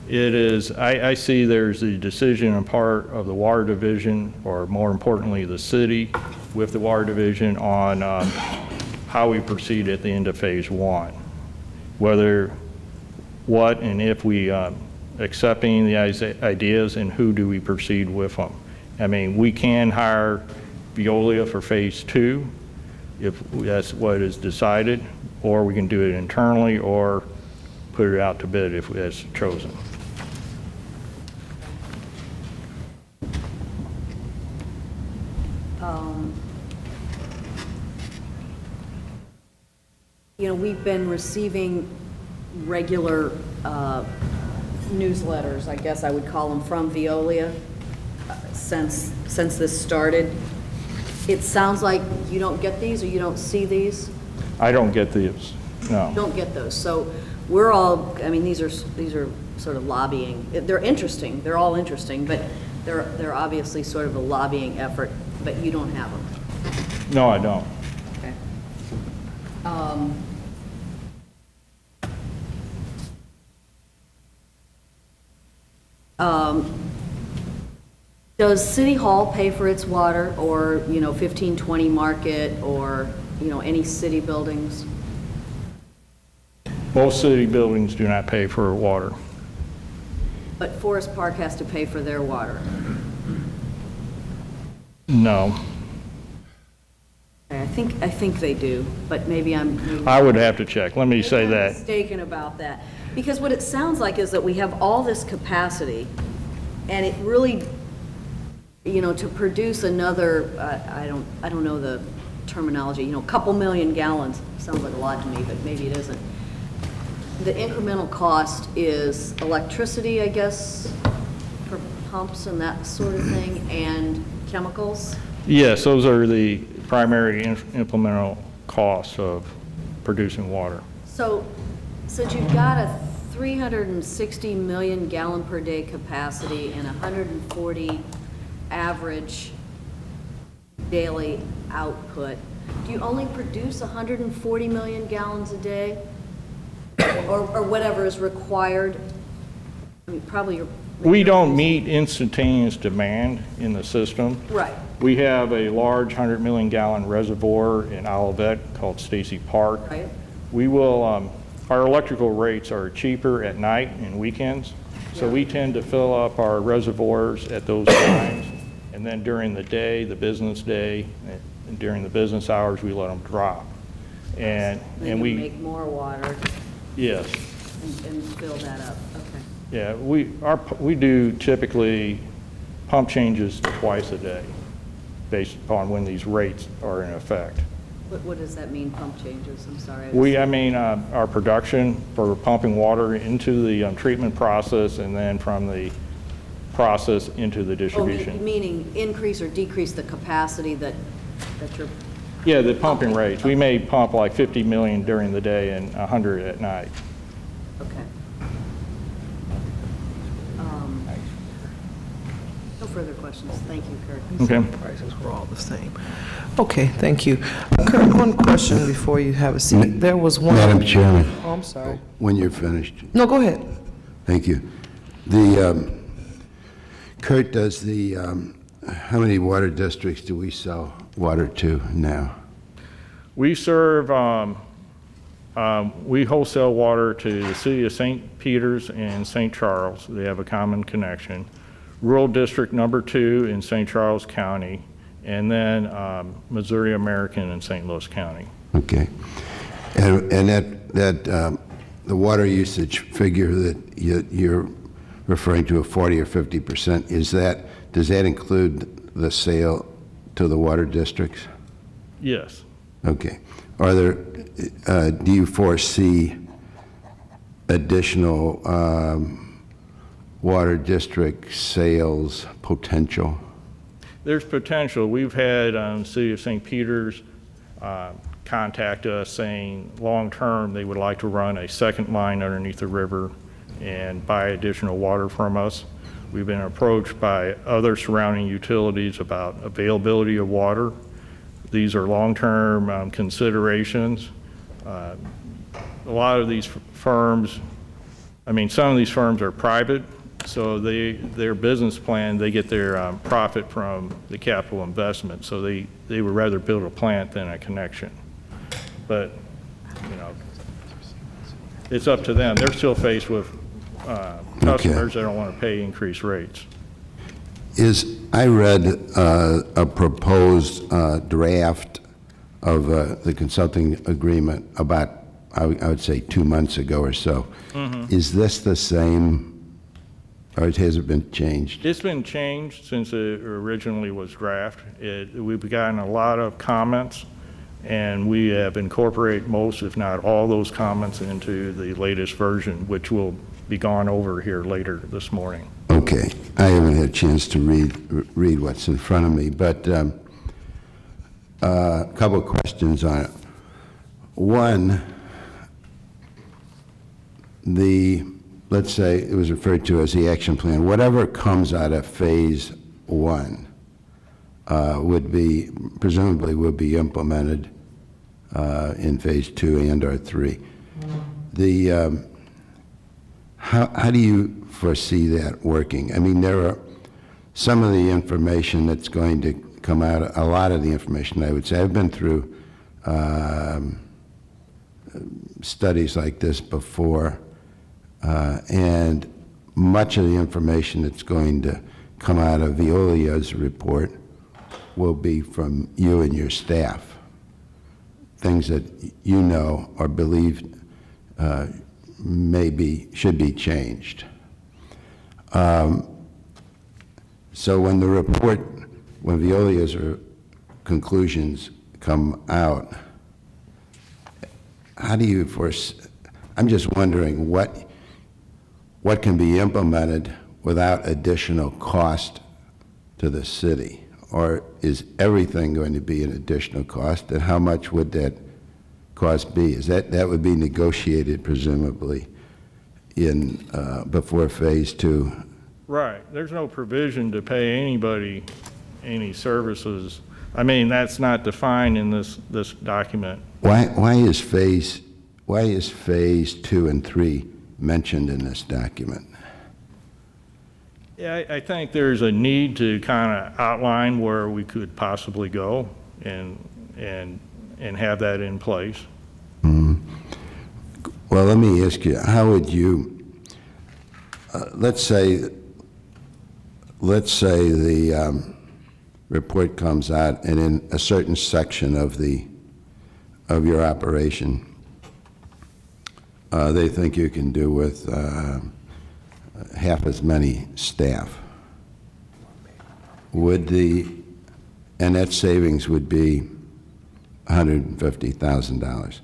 It is, I see there's a decision on part of the water division, or more importantly, the city with the water division, on how we proceed at the end of phase 1. Whether, what, and if we accepting the ideas, and who do we proceed with them. I mean, we can hire Veolia for phase 2 if that's what is decided, or we can do it internally or put it out to bid if that's chosen. You know, we've been receiving regular newsletters, I guess I would call them, from Veolia since this started. It sounds like you don't get these, or you don't see these? I don't get these, no. You don't get those. So we're all, I mean, these are sort of lobbying. They're interesting. They're all interesting, but they're obviously sort of a lobbying effort, but you don't have them. No, I don't. Okay. Does City Hall pay for its water, or, 1520 Market, or, any city buildings? Most city buildings do not pay for water. But Forest Park has to pay for their water. No. I think they do, but maybe I'm. I would have to check. Let me say Maybe I'm that. mistaken about that. Because what it sounds like is that we have all this capacity, and it really, to produce another, I don't know the terminology, couple million gallons, sounds like a lot to me, but maybe it isn't. The incremental cost is electricity, I guess, for pumps and that sort of thing, and chemicals? Yes, those are the primary implemental costs of producing water. So, since you've got a 360 million gallon per day capacity and 140 average daily output, do you only produce 140 million gallons a day? Or whatever is required? I mean, probably you're. We don't meet instantaneous demand in the system. Right. We have a large 100 million gallon reservoir in Olivet called Stacy Park. Right. We will, our electrical rates are cheaper at night and weekends, so we tend to fill up our reservoirs at those times. And then during the day, the business day, and during the business hours, we let them drop. Then you we, make more water yes. and fill that up, okay. Yeah, we do typically pump changes twice a day based upon when these rates are in effect. What does that mean, pump changes? I'm sorry. Our production for pumping water into the treatment process and then from the process into the distribution. Meaning increase or decrease the capacity that you're. Yeah, the pumping rates. We may pump like 50 million during the day and 100 at night. Okay. No further questions. Thank you, Kurt. Okay. Prices were all the same. Okay, thank you. Kurt, one question before you have a seat. There was one. Madam Chairman, Oh, I'm sorry. when you're finished, No, go ahead. thank you. Kurt, how many water districts do we sell water to now? We serve, we wholesale water to the city of St. Peters and St. Charles. They have a common connection. Rural District Number 2 in St. Charles County, and then Missouri American in St. Louis County. Okay. And the water usage figure that you're referring to, of 40 or 50%, does that include the sale to the water districts? Yes. Okay. Do you foresee additional water district sales potential? There's potential. We've had City of St. Peters contact us saying long-term they would like to run a second line underneath the river and buy additional water from us. We've been approached by other surrounding utilities about availability of water. These are long-term considerations. A lot of these firms, some of these firms are private, so their business plan, they get their profit from the capital investment, so they would rather build a plant than a connection. But, it's up to them. They're still faced with customers that don't want to pay increased rates. I read a proposed draft of the consulting agreement about, I would say, 2 months ago or so. Is this the same, or has it been changed? It's been changed since it originally was drafted. We've gotten a lot of comments, and we have incorporated most, if not all, those comments into the latest version, which will be gone over here later this morning. Okay. I haven't had a chance to read what's in front of me, but a couple of questions on it. One, let's say it was referred to as the action plan. Whatever comes out of phase 1 presumably would be implemented in phase 2 and/or 3. How do you foresee that working? some of the information that's going to come out, a lot of the information, I would say. I've been through studies like this before, and much of the information that's going to come out of Veolia's report will be from you and your staff, things that you know or believe should be changed. So when the report, when Veolia's conclusions come out, how do you foresee, I'm just wondering what can be implemented without additional cost to the city? Or is everything going to be an additional cost? And how much would that cost be? Is that would be negotiated presumably in before phase 2? Right. There's no provision to pay anybody any services. I mean, that's not defined in this document. Why is phase 2 and 3 mentioned in this document? Yeah, I think there's a need to kind of outline where we could possibly go and have that in place. Well, let me ask you, how would you, let's say the report comes out, and in a certain section of your operation, they think you can do with half as many staff. And that savings would be $150,000.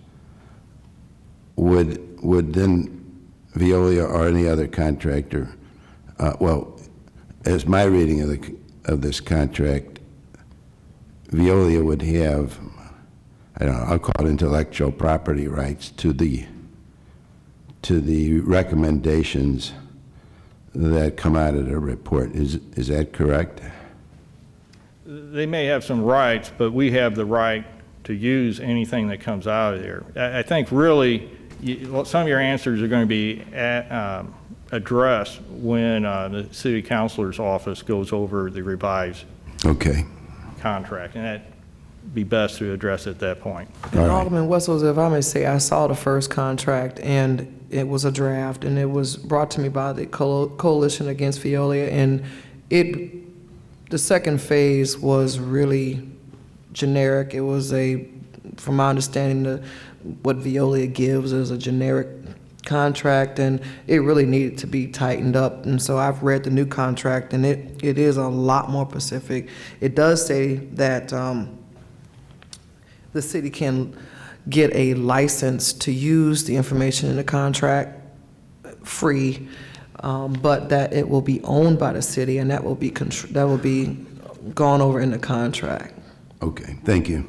Would then Veolia or any other contractor, well, as my reading of this contract, Veolia would have, I don't know, I'll call it intellectual property rights to the recommendations that come out of the report. Is that correct? They may have some rights, but we have the right to use anything that comes out of there. I think really some of your answers are going to be addressed when the city councilor's office goes over the revised contract, and that'd be best to address at that point. And Alderman Wessels, if I may say, I saw the first contract, and it was a draft, and it was brought to me by the Coalition Against Veolia, and the second phase was really generic. It was from my understanding, what Veolia gives is a generic contract, and it really needed to be tightened up. And so I've read the new contract, and it is a lot more specific. It does say that the city can get a license to use the information in the contract free, but that it will be owned by the city, and that will be gone over in the contract. Okay, thank you.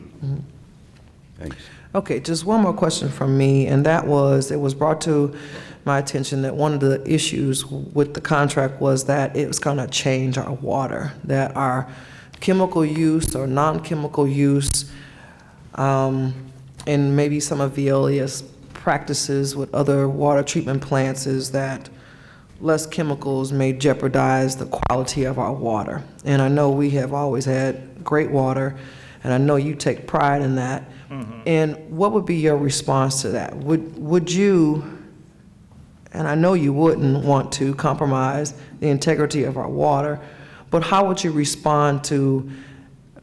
Thanks. Okay, just one more question from me, and that was, it was brought to my attention that one of the issues with the contract was that it was going to change our water, that our chemical use or non-chemical use, and maybe some of Veolia's practices with other water treatment plants is that less chemicals may jeopardize the quality of our water. And I know we have always had great water, and I know you take pride in that. And what would be your response to that? Would you, and I know you wouldn't want to compromise the integrity of our water, but how would you respond to,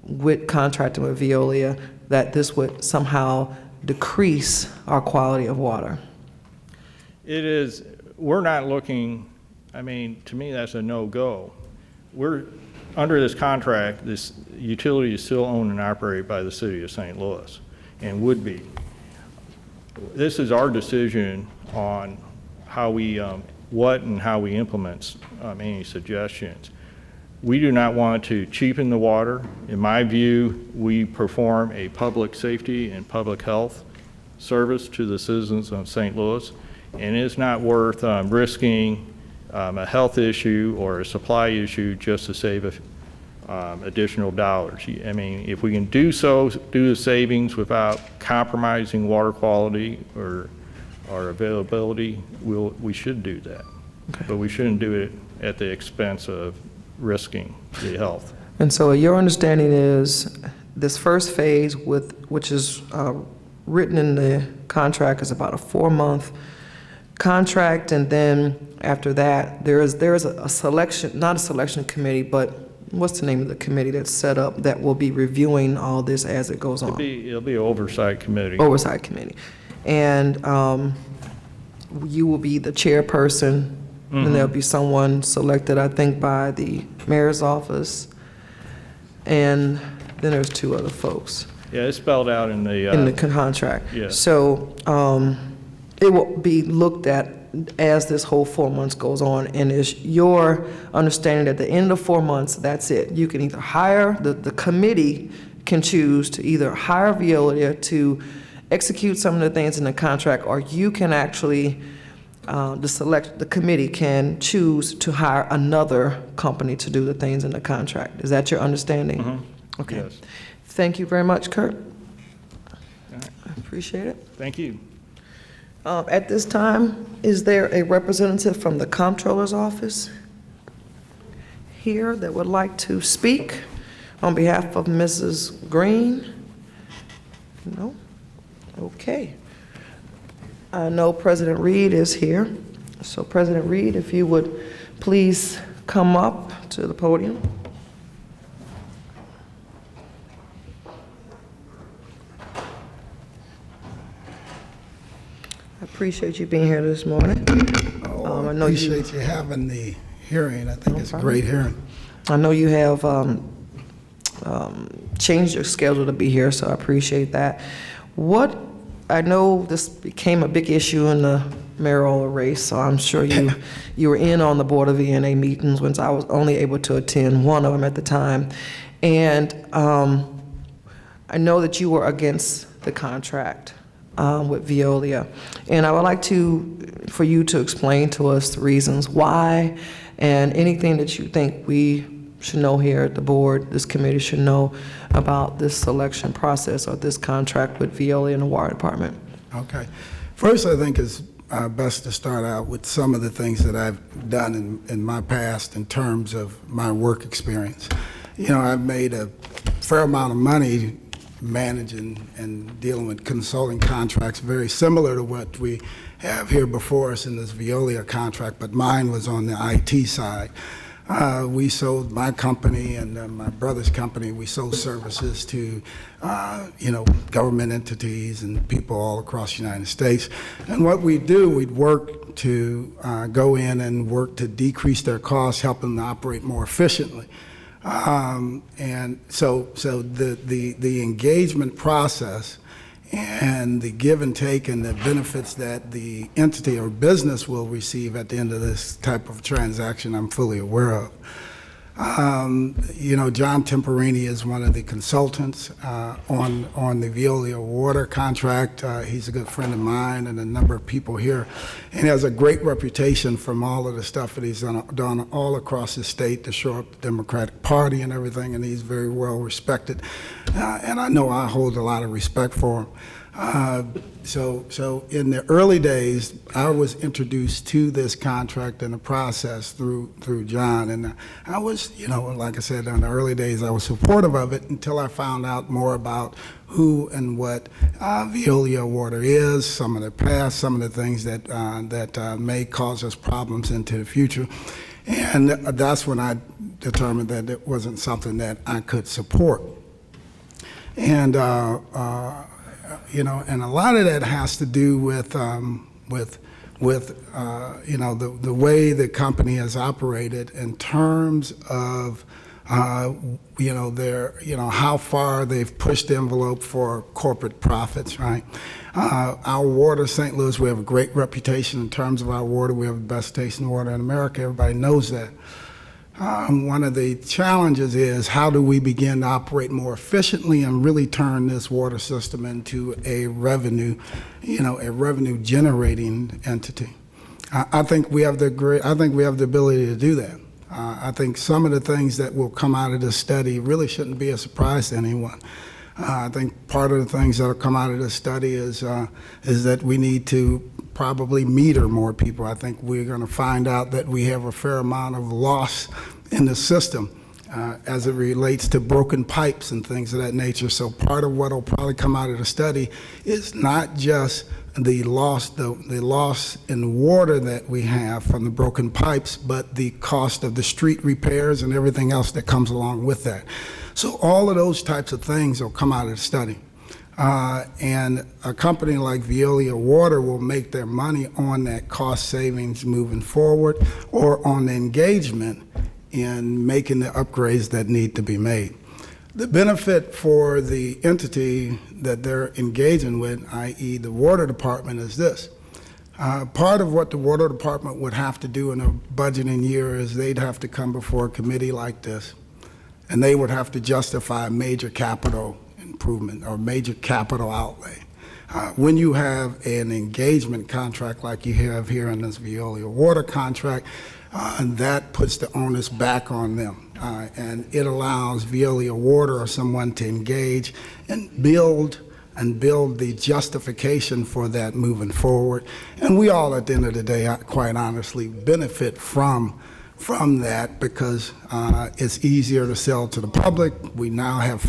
with contracting with Veolia, that this would somehow decrease our quality of water? We're not looking, I mean, to me, that's a no-go. We're, under this contract, this utility is still owned and operated by the city of St. Louis, and would be. This is our decision on how we, what and how we implement any suggestions. We do not want to cheapen the water. In my view, we perform a public safety and public health service to the citizens of St. Louis, and it's not worth risking a health issue or a supply issue just to save additional dollars. I mean, if we can do the savings without compromising water quality or availability, we should do that. Okay. But we shouldn't do it at the expense of risking the health. And so your understanding is this first phase, which is written in the contract, is about a 4-month contract, and then after that, there is a selection, not a selection committee, but what's the name of the committee that's set up that will be reviewing all this as it goes on? It'll be an oversight committee. Oversight committee. And you will be the chairperson, and there'll be someone selected, I think, by the mayor's office, and then there's 2 other folks Yeah, it's spelled out in the. in the contract. Yeah. So it will be looked at as this whole 4 months goes on, and is your understanding that at the end of 4 months, that's it? You can either hire, the committee can choose to either hire Veolia to execute some of the things in the contract, or you can actually, the committee can choose to hire another company to do the things in the contract. Is that your understanding? Mm-hmm. Okay. Yes. Thank you very much, Kurt. right. I appreciate it. Thank you. At this time, is there a representative from the comptroller's office here that would like to speak on behalf of Mrs. Green? No? Okay. I know President Reed is here. So President Reed, if you would please come up to the podium. I appreciate you being here this morning. I I know you- appreciate you having the hearing. I think No it's a problem. great hearing. I know you have changed your schedule to be here, so I appreciate that. I know this became a big issue in the mayoral race, so I'm sure you were in on the Board of ENA meetings when I was only able to attend one of them at the time. And I know that you were against the contract with Veolia. And I would like for you to explain to us the reasons why, and anything that you think we should know here at the board, this committee should know about this selection process or this contract with Veolia and the Water Department. Okay. First, I think it's best to start out with some of the things that I've done in my past in terms of my work experience. You know, I've made a fair amount of money managing and dealing with consulting contracts very similar to what we have here before us in this Veolia contract, but mine was on the IT side. We sold, my company and my brother's company, we sold services to, government entities and people all across the United States. And what we do, we'd work to go in and work to decrease their costs, help them to operate more efficiently. And so the engagement process and the give and take and the benefits that the entity or business will receive at the end of this type of transaction, I'm fully aware of. John Temperini is one of the consultants on the Veolia water contract. He's a good friend of mine and a number of people here. And he has a great reputation from all of the stuff that he's done all across the state to show up the Democratic Party and everything, and he's very well respected. And I know I hold a lot of respect for him. So in the early days, I was introduced to this contract and the process through John, and I was, like I said, in the early days, I was supportive of it until I found out more about who and what Veolia Water is, some of the past, some of the things that may cause us problems into the future, and that's when I determined that it wasn't something that I could support. And and a lot of that has to do with the way the company has operated in terms of how far they've pushed the envelope for corporate profits, right? Our water, St. Louis, we have a great reputation in terms of our water. We have the best tasting water in America. Everybody knows that. One of the challenges is how do we begin to operate more efficiently and really turn this water system into a revenue generating entity. I think we have the ability to do that. I think some of the things that will come out of this study really shouldn't be a surprise to anyone. I think part of the things that will come out of this study is that we need to probably meter more people. I think we're going to find out that we have a fair amount of loss in the system as it relates to broken pipes and things of that nature. So part of what will probably come out of the study is not just the loss in water that we have from the broken pipes, but the cost of the street repairs and everything else that comes along with that. So all of those types of things will come out of the study. And a company like Veolia Water will make their money on that cost savings moving forward, or on the engagement in making the upgrades that need to be made. The benefit for the entity that they're engaging with, i.e. the water department, is this. Part of what the water department would have to do in a budgeting year is they'd have to come before a committee like this, and they would have to justify major capital improvement or major capital outlay. When you have an engagement contract like you have here in this Veolia Water contract, that puts the onus back on them. And it allows Veolia Water or someone to engage and build the justification for that moving forward. And we all, at the end of the day, quite honestly, benefit from that, because it's easier to sell to the public. We now have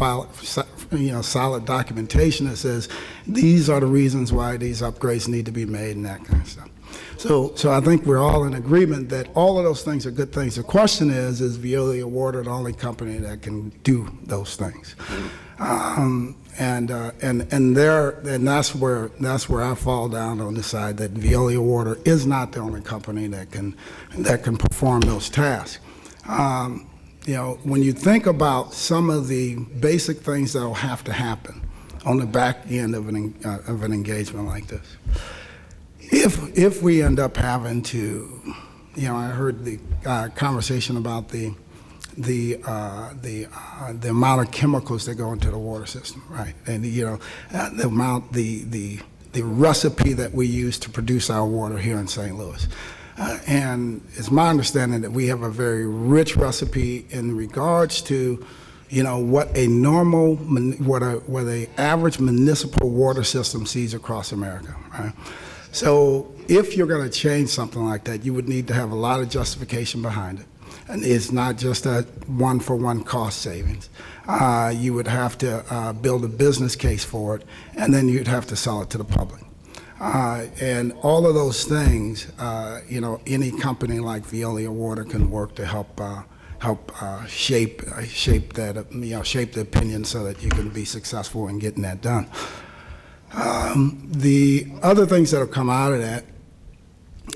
solid documentation that says these are the reasons why these upgrades need to be made and that kind of stuff. So I think we're all in agreement that all of those things are good things. The question is Veolia Water the only company that can do those things? And that's where I fall down on the side that Veolia Water is not the only company that can perform those tasks. When you think about some of the basic things that will have to happen on the back end of an engagement like this, if we end up having to, I heard the conversation about the amount of chemicals that go into the water system, right? And the recipe that we use to produce our water here in St. Louis. And it's my understanding that we have a very rich recipe in regards to, what an average municipal water system sees across America, right? So if you're going to change something like that, you would need to have a lot of justification behind it. And it's not just a one-for-one cost savings. You would have to build a business case for it, and then you'd have to sell it to the public. And all of those things, any company like Veolia Water can work to help shape the opinion so that you can be successful in getting that done. The other things that will come out of that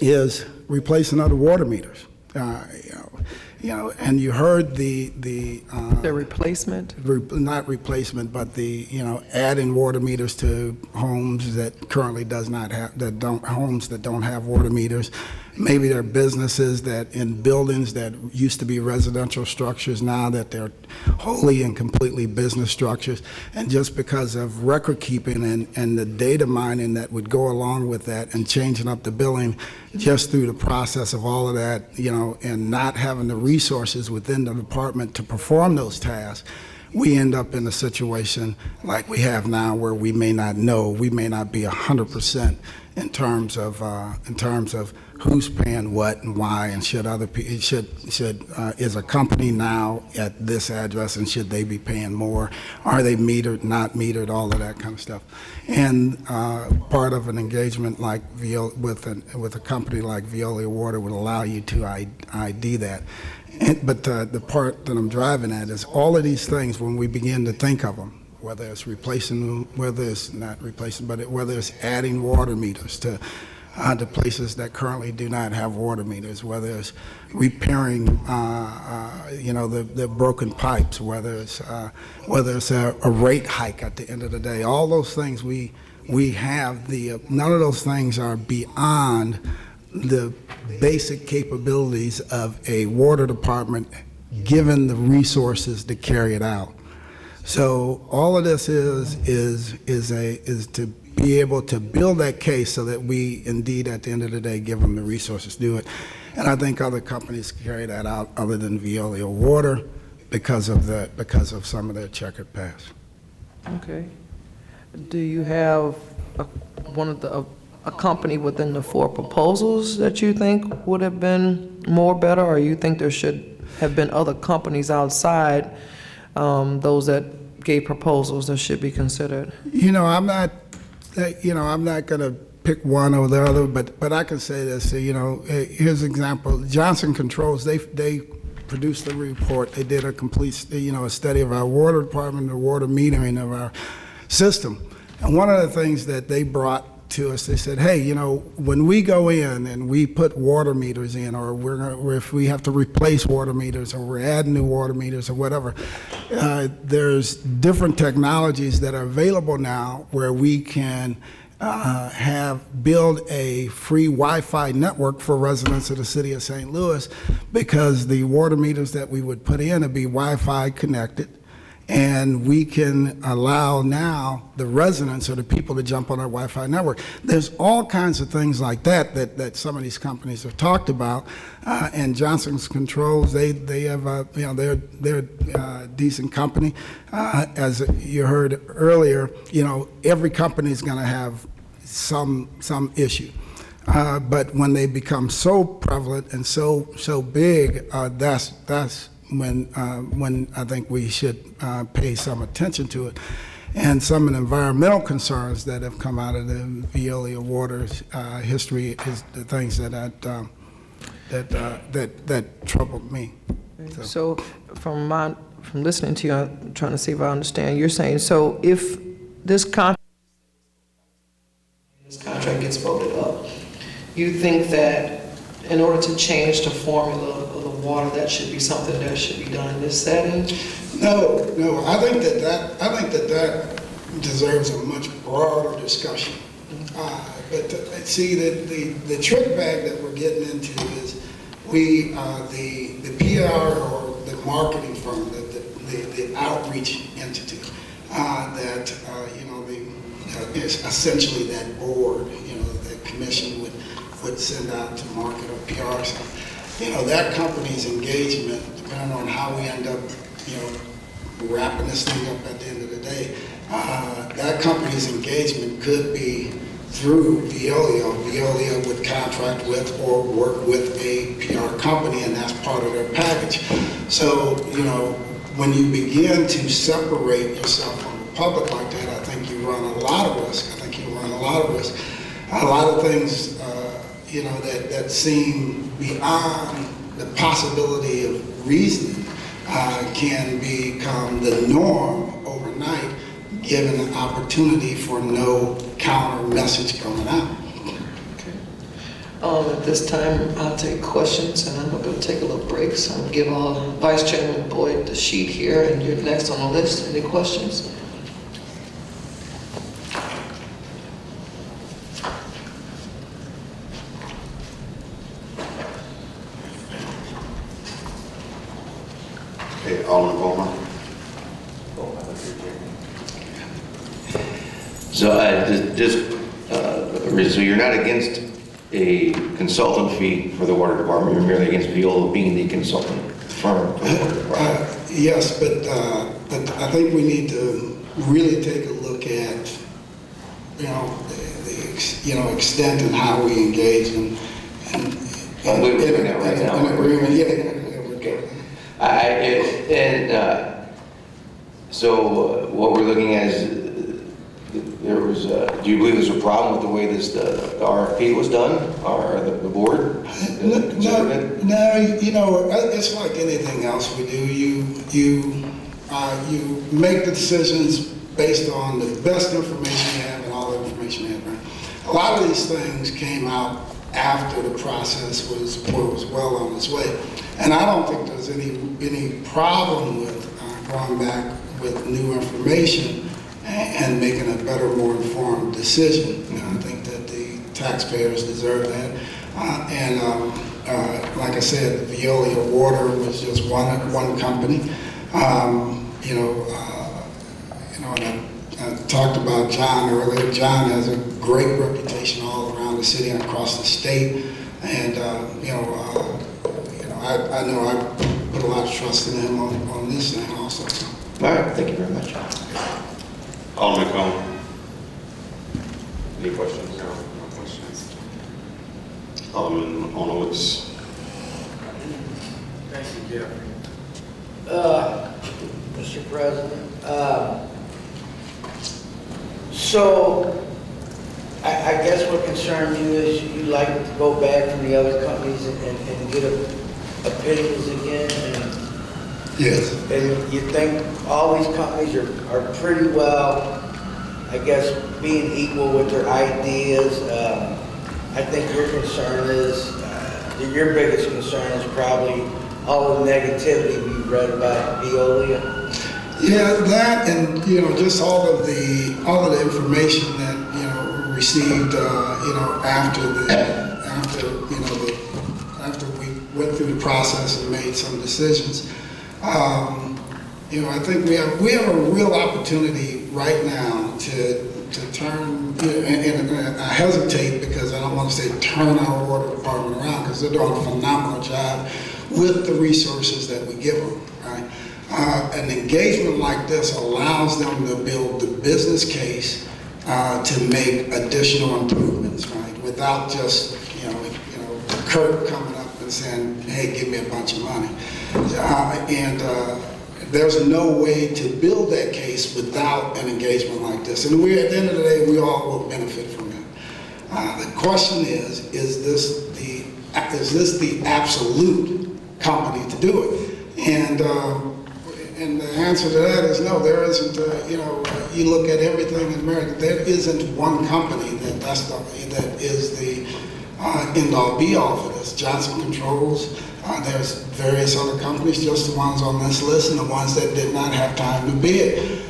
is replacing other water meters. And you heard the replacement? Not replacement, but adding water meters to homes that currently homes that don't have water meters. Maybe there are businesses that in buildings that used to be residential structures now that they're wholly and completely business structures. And just because of record keeping and the data mining that would go along with that and changing up the billing just through the process of all of that, and not having the resources within the department to perform those tasks, we end up in a situation like we have now where we may not be 100% in terms of who's paying what and why, and is a company now at this address and should they be paying more? Are they metered, not metered, all of that kind of stuff. And part of an engagement like with a company like Veolia Water would allow you to ID that. But the part that I'm driving at is all of these things, when we begin to think of them, whether it's replacing them, whether it's not replacing, but whether it's adding water meters to places that currently do not have water meters, whether it's repairing, the broken pipes, whether it's a rate hike at the end of the day. All those things we have none of those things are beyond the basic capabilities of a water department given the resources to carry it out. So all of this is to be able to build that case so that we indeed at the end of the day give them the resources to do it. And I think other companies carry that out other than Veolia Water because of some of their checkered past. Okay. Do you have a company within the four proposals that you think would have been better, or you think there should have been other companies outside, those that gave proposals that should be considered? I'm not going to pick one over the other, but I can say this, here's an example. Johnson Controls, they produced a report. They did a complete, a study of our water department, the water metering of our system. And one of the things that they brought to us, they said, hey, when we go in and we put water meters in, or if we have to replace water meters, or we're adding new water meters or whatever, there's different technologies that are available now where we can build a free Wi-Fi network for residents of the city of St. Louis, because the water meters that we would put in would be Wi-Fi connected. And we can allow now the residents or the people to jump on our Wi-Fi network. There's all kinds of things like that some of these companies have talked about. And Johnson's Controls, they have they're a decent company. As you heard earlier, every company is going to have some issue. But when they become so prevalent and so big, that's when I think we should pay some attention to it. And some of the environmental concerns that have come out of the Veolia water history is the things that troubled me. So from listening to you, I'm trying to see if I understand. You're saying, so if this contract gets voted up, you think that in order to change the formula of the water, that should be something that should be done in this setting? No. I think that deserves a much broader discussion. But see, the trick bag that we're getting into is the PR or the marketing firm, the outreach entity that is essentially that board, the commission would send out to market or PR something. That company's engagement, depending on how we end up, wrapping this thing up at the end of the day, that company's engagement could be through Veolia. Veolia would contract with or work with a PR company, and that's part of their package. So, when you begin to separate yourself from the public like that, I think you run a lot of risk. A lot of things, that seem beyond the possibility of reasoning can become the norm overnight, given the opportunity for no counter message coming out. At this time, I'll take questions, and I'm going to take a little break. So I'm going to give Vice Chairman Boyd the sheet here, and you're next on the list. Any questions? Okay, Alderman Bowman. So you're not against a consultant fee for the water department, you're merely against Veolia being the consultant firm for the water department? Yes, but I think we need to really take a look at, the extent and how we engage in We're doing that right now. an agreement. Yeah, we're good. So what we're looking at is, do you believe there's a problem with the way the RFP was done, or the board? No, it's like anything else we do. You make the decisions based on the best information you have and all the information you have. Right? A lot of these things came out after the process was well on its way, and I don't think there's any problem with going back with new information and making a better, more informed decision. I think that the taxpayers deserve that. Like I said, the Veolia Water was just one company. And I talked about John earlier. John has a great reputation all around the city and across the state. And I know I put a lot of trust in him on this thing also. All right, thank you very much. Alderman Cone. Any questions? No questions. Alderman Onowitz. Thank you, Jeffrey. Mr. President, so I guess what concerns you is you like to go back from the other companies and get opinions again, and Yes. and you think all these companies are pretty well, I guess, being equal with their ideas. I think your concern is, your biggest concern is probably all the negativity we read about Veolia. Yeah, that and, just all of the information that, we received, after we went through the process and made some decisions. I think we have a real opportunity right now to turn, and I hesitate because I don't want to say turn our water department around, because they're doing a phenomenal job with the resources that we give them, right? An engagement like this allows them to build the business case to make additional improvements, right? Without just, Kurt coming up and saying, hey, give me a bunch of money. There's no way to build that case without an engagement like this. And at the end of the day, we all will benefit from it. The question is this the absolute company to do it? And the answer to that is no, there isn't, you look at everything in America, there isn't one company that is the end-all be-all for this. Johnson Controls, there's various other companies, just the ones on this list and the ones that did not have time to bid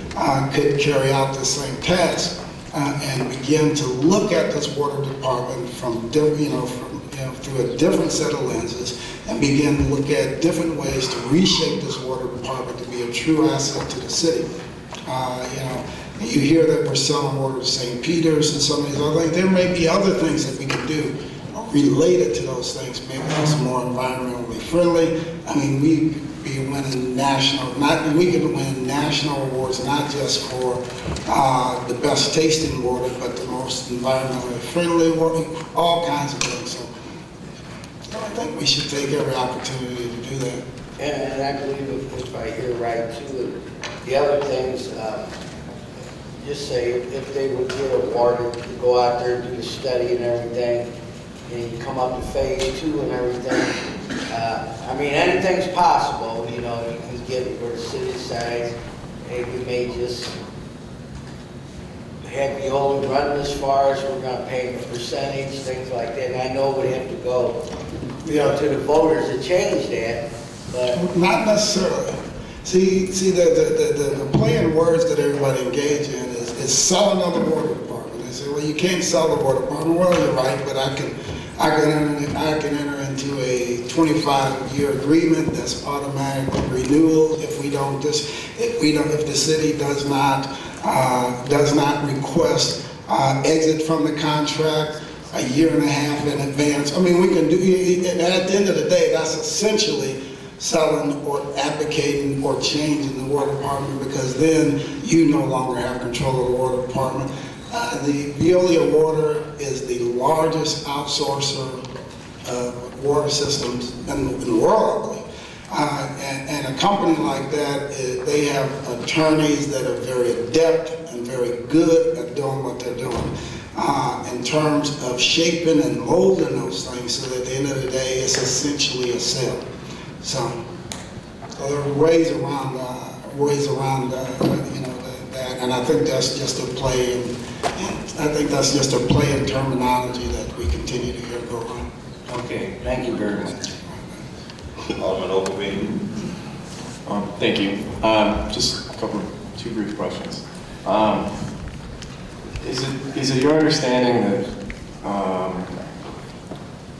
could carry out the same task and begin to look at this water department through a different set of lenses and begin to look at different ways to reshape this water department to be a true asset to the city. You hear that we're selling water to St. Peter's and some of these other things. There may be other things that we can do related to those things, maybe that's more environmentally friendly. I mean, we could be winning we could win national awards, not just for the best tasting water, but the most environmentally friendly water, all kinds of things. So I think we should take every opportunity to do that. And I believe if I hear right too, the other things, just say if they would get awarded to go out there and do the study and everything, and you come up to phase 2 and everything, I mean, anything's possible, you can get where the city decides, hey, we may just have Veolia run this far, so we're gonna pay them a percentage, things like that. And I know we'd have to go, to the voters to change that, but. Not necessarily. See, the play in words that everybody engage in is selling on the water department. They say, well, you can't sell the water department. Well, you're right, but I can enter into a 25-year agreement that's automatic renewal if the city does not request exit from the contract a year and a half in advance. I mean, we can do, and at the end of the day, that's essentially selling or advocating or changing the water department, because then you no longer have control of the water department. The Veolia Water is the largest outsourcer of water systems in the world, I believe. And a company like that, they have attorneys that are very adept and very good at doing what they're doing in terms of shaping and molding those things so that at the end of the day, it's essentially a sale. So there are ways around that, and I think that's just a play, in terminology that we continue to hear go on. Okay, thank you very much. Alderman Ogilvie. Thank you. Just two brief questions. Is it your understanding that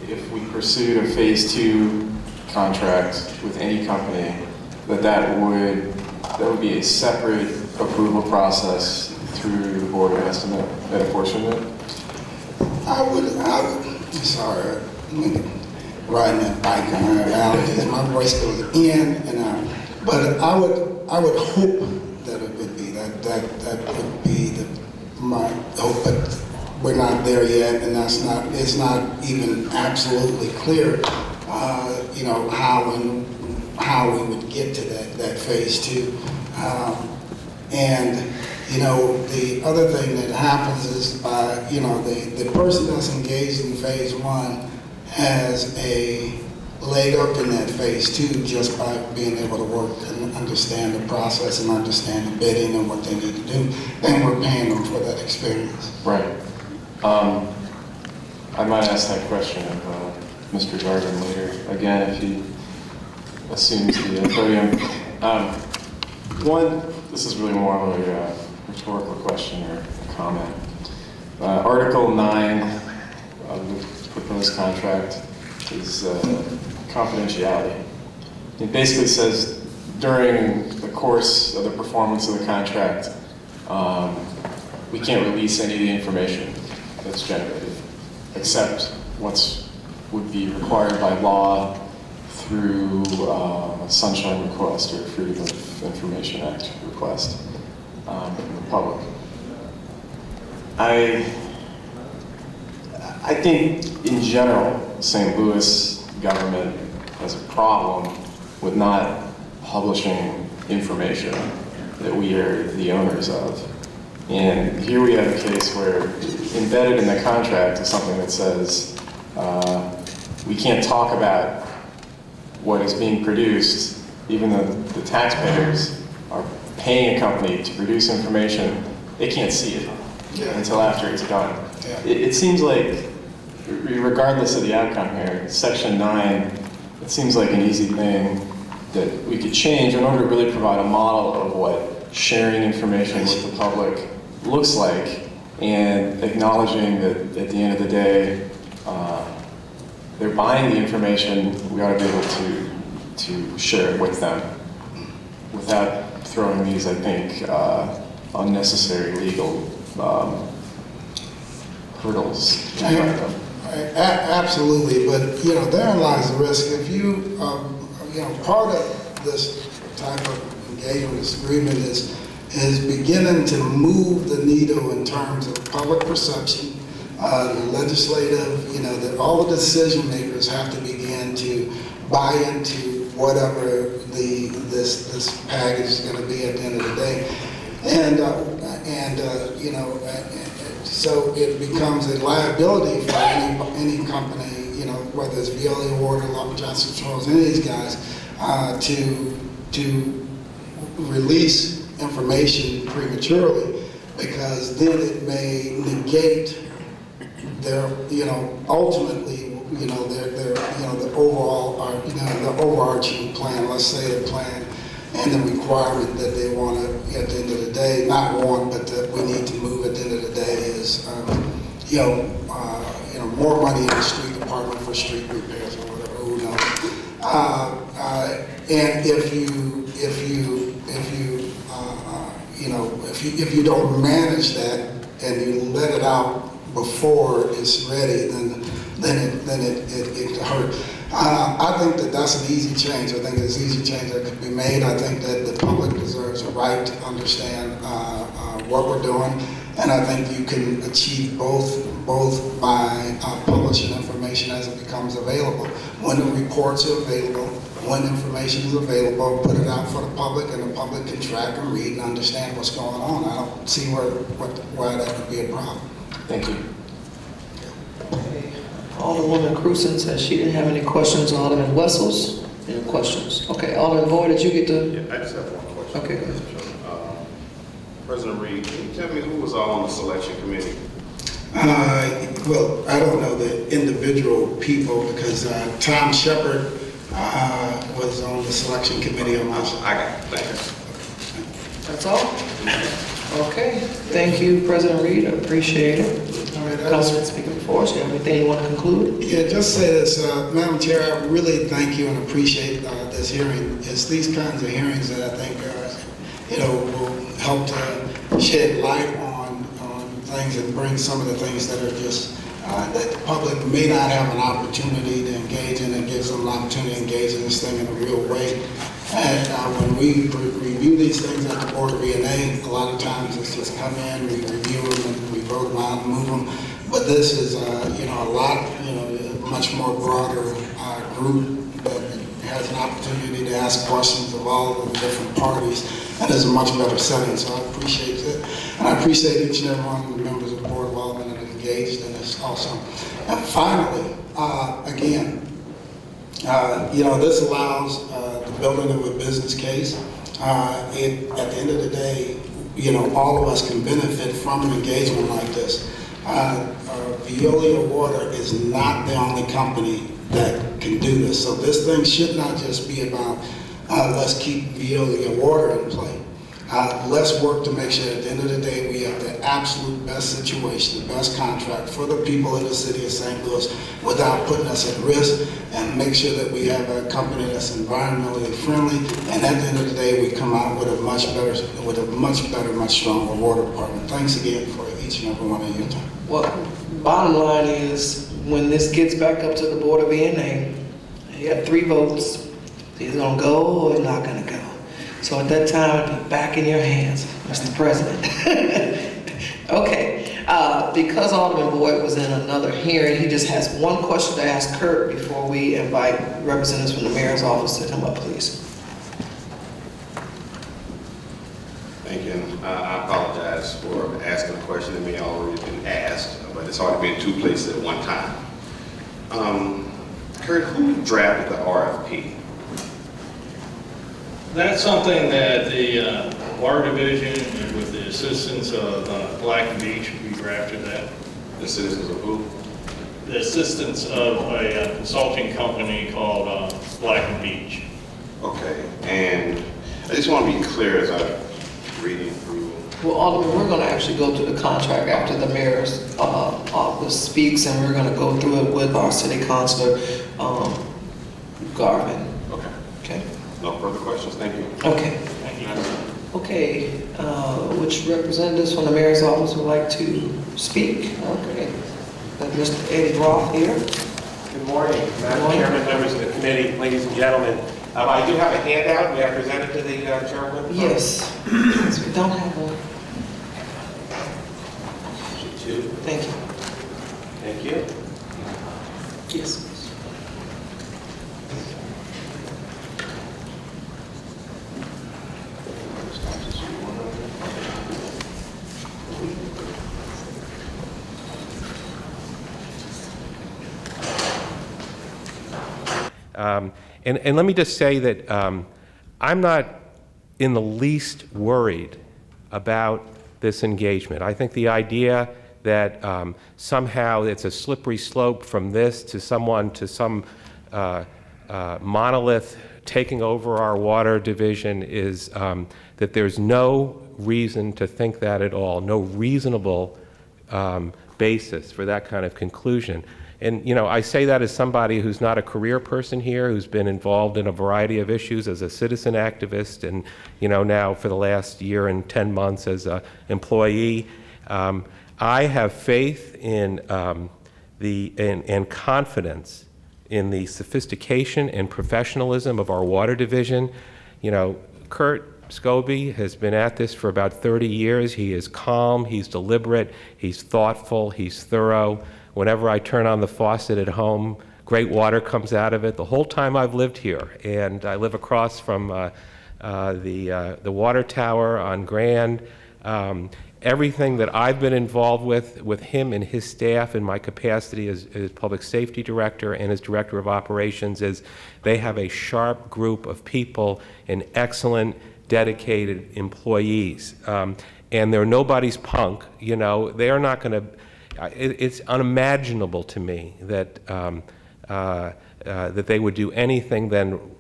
if we pursued a phase 2 contract with any company, that would be a separate approval process through the Board of Estimate and Apportionment? I would, sorry, riding that bike on our allergies, my voice goes in and out. But I would hope that it would be, that would be my hope, but we're not there yet, and it's not even absolutely clear, how and how we would get to that phase two. And, you know, the other thing that happens is by, you know, the person that's engaged in phase one has a leg up in that phase two just by being able to work and understand the process and understand the bidding and what they need to do. And we're paying them for that experience. Right. I might ask that question of Mr. Garvin later, again, if he assumes the podium. One, this is really more of a rhetorical question or a comment. Article 9 of the proposed contract is confidentiality. It basically says during the course of the performance of the contract, we can't release any of the information that's generated, except what's would be required by law through a sunshine request or Freedom of Information Act request from the public. I think in general, St. Louis government has a problem with not publishing information that we are the owners of. And here we have a case where embedded in the contract is something that says we can't talk about what is being produced, even though the taxpayers are paying a company to produce information. They can't see it until after it's done. It seems like, regardless of the outcome here, Section 9, it seems like an easy thing that we could change in order to really provide a model of what sharing information with the public looks like, and acknowledging that at the end of the day, they're buying the information, we ought to be able to share it with them without throwing these, I think, unnecessary legal hurdles in front of them. Absolutely, but you know, therein lies the risk. If you, you know, part of this type of engagement, this agreement is beginning to move the needle in terms of public perception, legislative, you know, that all the decision makers have to begin to buy into whatever this package is going to be at the end of the day, and you know. So it becomes a liability for any company, you know, whether it's Veolia, Water, Long Johnson Controls, any of these guys, to release information prematurely, because then it may negate their, you know, ultimately, you know, their you know, the overall, you know, the overarching plan. Let's say the plan and the requirement that they want to, at the end of the day, not want, but that we need to move at the end of the day is, you know, more money in the street department for street repairs or whatever. Who knows? And if you don't manage that and you let it out before it's ready, then it hurt. I think that that's an easy change. I think it's an easy change that could be made. I think that the public deserves a right to understand what we're doing, and I think you can achieve both by publishing information as it becomes available. When the reports are available, when information is available, put it out for the public, and the public can track and read and understand what's going on. I don't see why that would be a problem. Thank you. Alderwoman Cruzen says she didn't have any questions. Alderman Wessels, any questions? Okay, Alderman Boyd, did you get to? Yeah, I just have one question. Okay, go ahead. President Reed, can you tell me who was all on the selection committee? Well, I don't know the individual people because Tom Shepard was on the selection committee on my side. I got it, thank you. That's all? Okay, thank you, President Reed, I appreciate it. All right, Councilman speaking before us, you have anything you want to conclude? Yeah, just say this, Madam Chair, I really thank you and appreciate this hearing. It's these kinds of hearings that I think, you know, will help to shed light on things and bring some of the things that are just, that the public may not have an opportunity to engage in. It gives them an opportunity to engage in this thing in a real way. And when we review these things at the Board of E&A, a lot of times it's just come in, we review them, and we vote them out and move them. But this is, you know, a lot, you know, a much more broader group that has an opportunity to ask questions of all of the different parties, and is a much better setting, so I appreciate it. And I appreciate each and every one of the members of the Board of Aldermen that are engaged in this also. And finally, again, this allows the building of a business case. At the end of the day, all of us can benefit from an engagement like this. Veolia Water is not the only company that can do this. So this thing should not just be about let's keep Veolia Water in play. Let's work to make sure at the end of the day we have the absolute best situation, the best contract for the people in the city of St. Louis without putting us at risk, and make sure that we have a company that's environmentally friendly, and at the end of the day we come out with a much better, much stronger water department. Thanks again for each and every one of your time. Well, bottom line is, when this gets back up to the Board of E&A, you got 3 votes. It's either gonna go or it's not gonna go. So at that time, it'll be back in your hands, Mr. President. Okay, because Alderman Boyd was in another hearing, he just has one question to ask Kurt before we invite representatives from the mayor's office to come up, please. Thank you. I apologize for asking a question that may have already been asked, but it's hard to be in 2 places at one time. Kurt, who drafted the RFP? That's something that the Water Division, and with the assistance of Black and Beach, we drafted that. The citizens of who? The assistance of a consulting company called Black and Beach. Okay, and I just want to be clear as I'm reading through. Well, Alderman, we're gonna actually go through the contract after the mayor's office speaks, and we're gonna go through it with our city councilor, Garvin. Okay. Okay? No further questions. Thank you. Okay. Thank you. Okay, which representatives from the mayor's office would like to speak? Okay. Mr. Eddie Roth here. Good morning, Madam Chairman, members of the committee, ladies and gentlemen. I do have a handout. May I present it to the chairwoman? Yes. Yes, we don't have one. Thank you. Thank you. Yes. And let me just say that I'm not in the least worried about this engagement. I think the idea that somehow it's a slippery slope from this to some monolith taking over our water division is that there's no reason to think that at all, no reasonable basis for that kind of conclusion. And, I say that as somebody who's not a career person here, who's been involved in a variety of issues as a citizen activist and, now for the last year and 10 months as an employee. I have faith in and confidence in the sophistication and professionalism of our water division. Kurt Scobie has been at this for about 30 years. He is calm, he's deliberate, he's thoughtful, he's thorough. Whenever I turn on the faucet at home, great water comes out of it the whole time I've lived here. And I live across from the water tower on Grand. Everything that I've been involved with him and his staff in my capacity as public safety director and as director of operations is they have a sharp group of people and excellent, dedicated employees. And they're nobody's punk. They are not going to. It's unimaginable to me that that they would do anything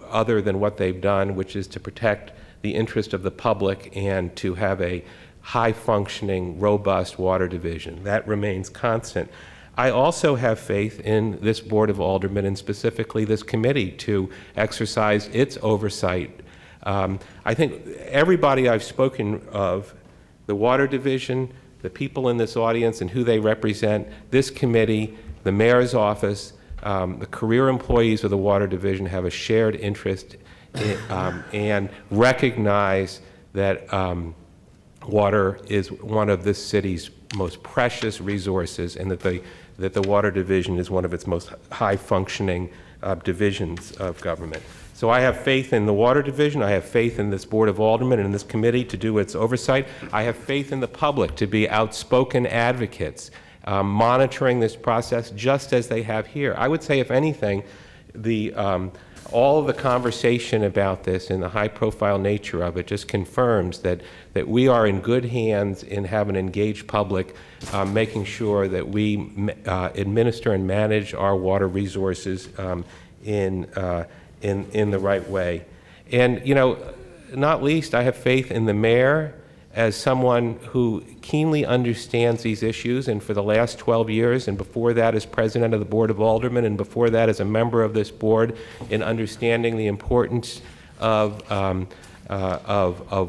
other than what they've done, which is to protect the interest of the public and to have a high-functioning, robust water division. That remains constant. I also have faith in this Board of Aldermen and specifically this committee to exercise its oversight. I think everybody I've spoken of, the water division, the people in this audience and who they represent, this committee, the mayor's office, the career employees of the water division have a shared interest in, and recognize that water is one of this city's most precious resources and that the water division is one of its most high-functioning divisions of government. So I have faith in the Water Division, I have faith in this Board of Aldermen and in this committee to do its oversight. I have faith in the public to be outspoken advocates, monitoring this process just as they have here. I would say, if anything, all of the conversation about this and the high-profile nature of it just confirms that we are in good hands and have an engaged public, making sure that we administer and manage our water resources in the right way. And, you know, not least, I have faith in the mayor as someone who keenly understands these issues, and for the last 12 years, and before that as president of the Board of Aldermen, and before that as a member of this board, in understanding the importance of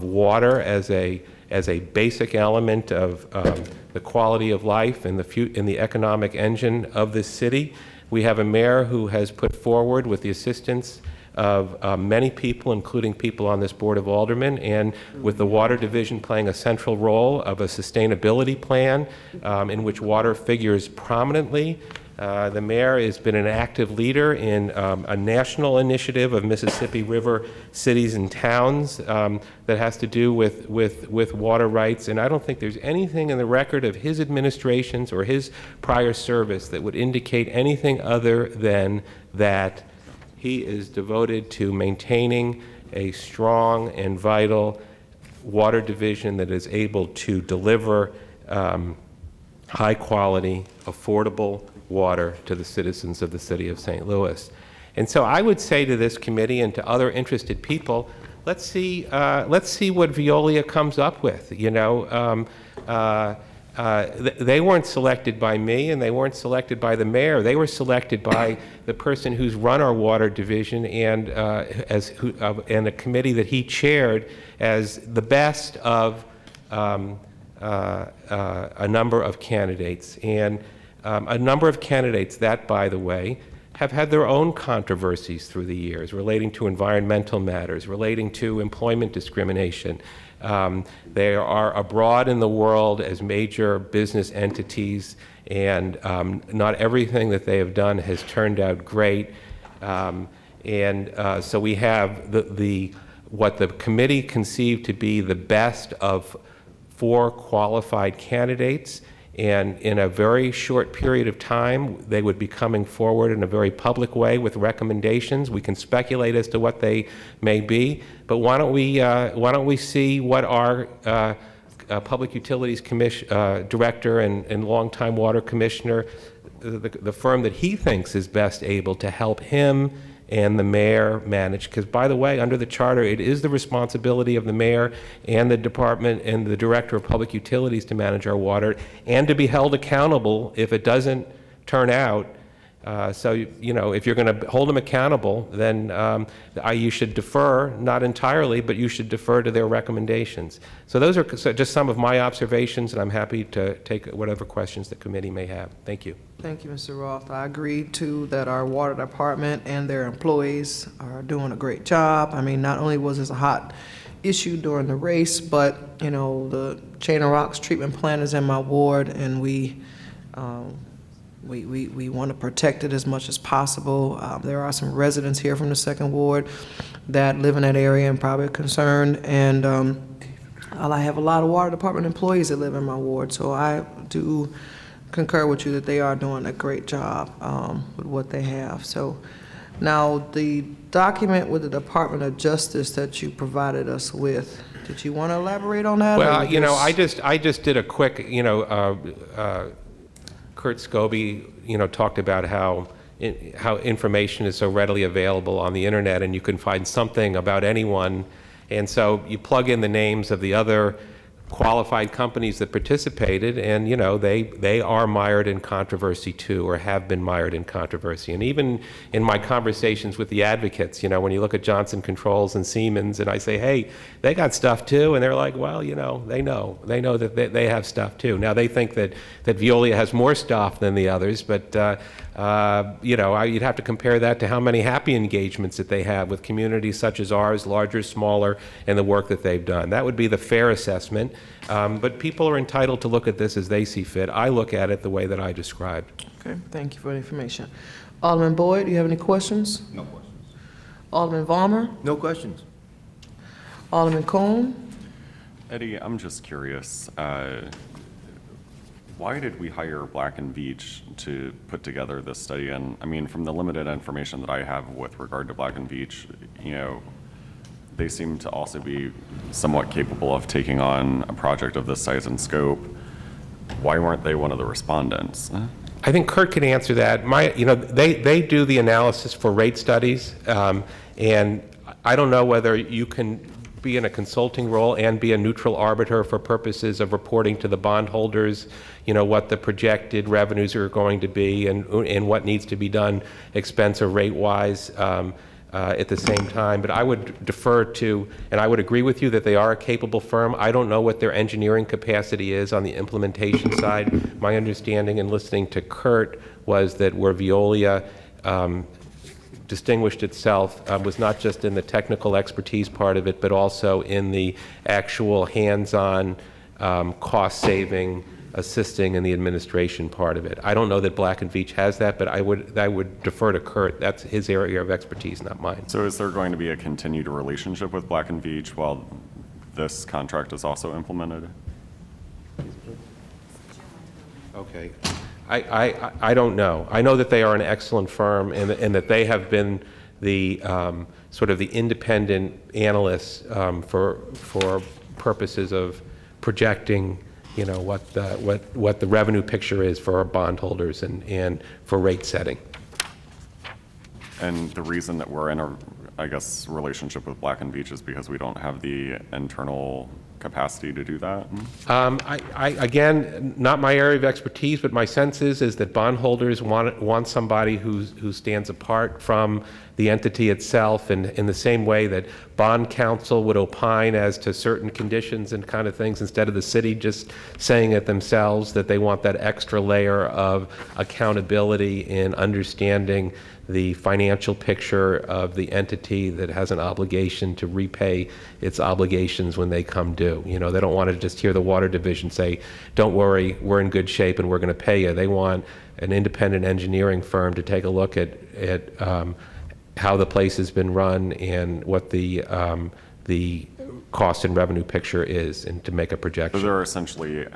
water as a basic element of the quality of life and the economic engine of this city. We have a mayor who has put forward, with the assistance of many people, including people on this Board of Aldermen, and with the Water Division playing a central role of a sustainability plan in which water figures prominently. The mayor has been an active leader in a national initiative of Mississippi River cities and towns that has to do with water rights, and I don't think there's anything in the record of his administrations or his prior service that would indicate anything other than that he is devoted to maintaining a strong and vital water division that is able to deliver high-quality, affordable water to the citizens of the city of St. Louis. And so I would say to this committee and to other interested people, let's see what Veolia comes up with. You know, they weren't selected by me, and they weren't selected by the mayor. They were selected by the person who's run our water division and and a committee that he chaired as the best of a number of candidates. And a number of candidates that, by the way, have had their own controversies through the years relating to environmental matters, relating to employment discrimination. They are abroad in the world as major business entities, and not everything that they have done has turned out great. So we have what the committee conceived to be the best of 4 qualified candidates, and in a very short period of time, they would be coming forward in a very public way with recommendations. We can speculate as to what they may be, but why don't we see what our Public Utilities Director and longtime Water Commissioner, the firm that he thinks is best able to help him and the mayor manage, because, by the way, under the charter, it is the responsibility of the mayor and the department and the director of public utilities to manage our water and to be held accountable if it doesn't turn out. So, you know, if you're going to hold them accountable, then you should defer, not entirely, but you should defer to their recommendations. So those are just some of my observations, and I'm happy to take whatever questions the committee may have. Thank you. Thank you, Mr. Roth. I agree, too, that our water department and their employees are doing a great job. I mean, not only was this a hot issue during the race, but, you know, the Chain of Rocks treatment plant is in my ward, and we want to protect it as much as possible. There are some residents here from the second ward that live in that area and probably are concerned, and I have a lot of water department employees that live in my ward, so I do concur with you that they are doing a great job with what they have. So now the document with the Department of Justice that you provided us with, did you want to elaborate on that? Well, you know, I just did a quick, you know, Kurt Scobie, you know, talked about how information is so readily available on the internet, and you can find something about anyone. And so you plug in the names of the other qualified companies that participated, and, you know, they are mired in controversy too, or have been mired in controversy. And even in my conversations with the advocates, you know, when you look at Johnson Controls and Siemens, and I say, hey, they got stuff too, and they're like, well, you know that they have stuff too. Now they think that Veolia has more stuff than the others, but you know, you'd have to compare that to how many happy engagements that they have with communities such as ours, larger, smaller, and the work that they've done. That would be the fair assessment. But people are entitled to look at this as they see fit. I look at it the way that I described. Okay, thank you for the information. Alderman Boyd, do you have any questions? No questions. Alderman Vollmer, No questions. Alderman Cone. Eddie, I'm just curious, why did we hire Black & Veatch to put together this study? And I mean, from the limited information that I have with regard to Black & Veatch, you know, they seem to also be somewhat capable of taking on a project of this size and scope. Why weren't they one of the respondents? I think Kurt can answer that. They do the analysis for rate studies, and I don't know whether you can be in a consulting role and be a neutral arbiter for purposes of reporting to the bondholders, what the projected revenues are going to be and what needs to be done expense or rate-wise at the same time. But I would defer to, and I would agree with you that they are a capable firm. I don't know what their engineering capacity is on the implementation side. My understanding in listening to Kurt was that where Veolia distinguished itself was not just in the technical expertise part of it, but also in the actual hands-on cost-saving, assisting in the administration part of it. I don't know that Black & Veatch has that, but I would defer to Kurt. That's his area of expertise, not mine. So is there going to be a continued relationship with Black & Veatch while this contract is also implemented? Okay. I don't know. I know that they are an excellent firm and that they have been the sort of the independent analysts for purposes of projecting, what the revenue picture is for our bondholders and for rate setting. And the reason that we're in a, I guess, relationship with Black & Veatch is because we don't have the internal capacity to do that? Again, not my area of expertise, but my sense is that bondholders want somebody who stands apart from the entity itself, and in the same way that bond counsel would opine as to certain conditions and kind of things, instead of the city just saying it themselves, that they want that extra layer of accountability in understanding the financial picture of the entity that has an obligation to repay its obligations when they come due. They don't want to just hear the water division say, don't worry, we're in good shape and we're going to pay you. They want an independent engineering firm to take a look at how the place has been run and what the cost and revenue picture is, and to make a projection. So they're essentially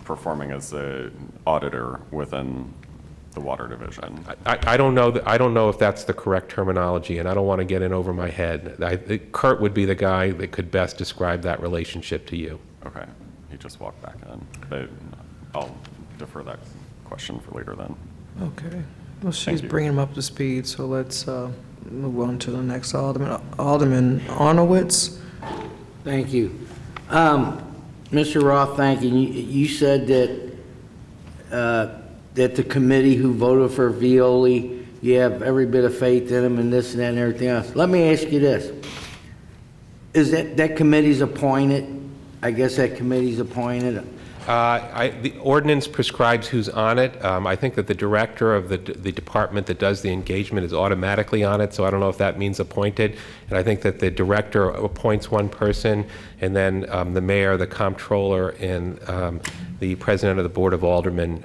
performing as an auditor within the water division. I don't know I don't know if that's the correct terminology, and I don't want to get in over my head. Kurt would be the guy that could best describe that relationship to you. Okay, he just walked back in. But I'll defer that question for later then. Okay. Well, she's you. bringing him up to speed, so let's move on to the next Alderman. Alderman Arnowitz. Thank you. Mr. Roth, thank you. You said that the committee who voted for Veolia, you have every bit of faith in them and this and that and everything else. Let me ask you this. Is that committee's appointed? I guess that committee's appointed. The ordinance prescribes who's on it. I think that the director of the department that does the engagement is automatically on it, so I don't know if that means appointed. And I think that the director appoints one person, and then the mayor, the comptroller, and the president of the Board of Aldermen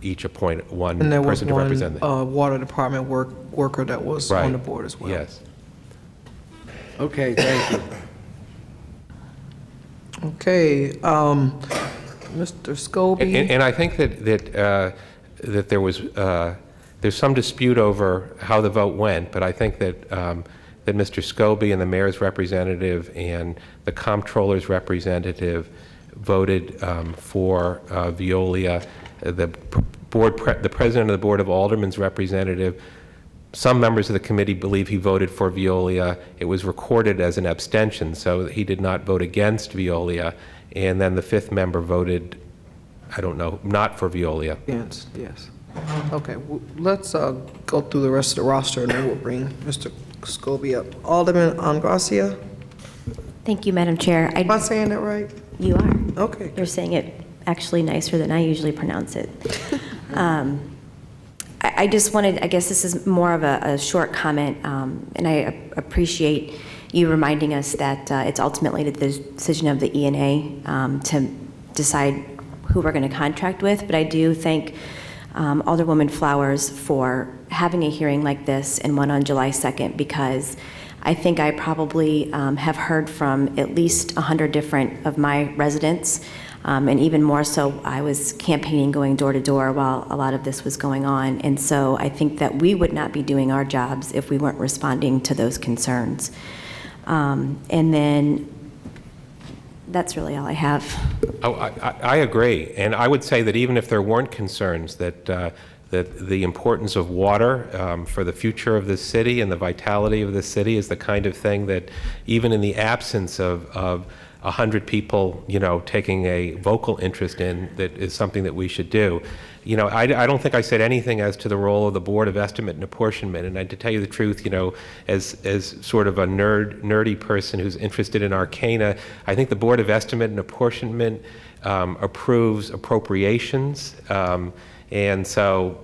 each appoint one person to represent them. And there was one water department worker that was on the board as well. Yes. Okay, thank you. Okay, Mr. Scobie. And I think that there was there's some dispute over how the vote went, but I think that that Mr. Scobie and the mayor's representative and the comptroller's representative voted for Veolia. The president of the Board of Aldermen's representative. Some members of the committee believe he voted for Veolia. It was recorded as an abstention, so he did not vote against Veolia. And then the fifth member voted, I don't know, not for Veolia. Yes. Okay, let's go through the rest of the roster, and then we'll bring Mr. Scobie up. Alderman Angracia. Thank you, Madam Chair. Am I saying that right? You are. Okay. You're saying it actually nicer than I usually pronounce it. I just wanted, I guess this is more of a short comment, and I appreciate you reminding us that it's ultimately the decision of the E&A to decide who we're going to contract with, but I do think Alderwoman Flowers for having a hearing like this and one on July 2nd, because I think I probably have heard from at least 100 different of my residents, and even more so, I was campaigning, going door to door while a lot of this was going on. And so I think that we would not be doing our jobs if we weren't responding to those concerns. And then that's really all I have. Oh, I agree, and I would say that even if there weren't concerns, that the importance of water for the future of this city and the vitality of this city is the kind of thing that, even in the absence of 100 people, taking a vocal interest in, that is something that we should do. I don't think I said anything as to the role of the Board of Estimate and Apportionment, and to tell you the truth, as sort of a nerdy person who's interested in arcana, I think the Board of Estimate and Apportionment approves appropriations, and so,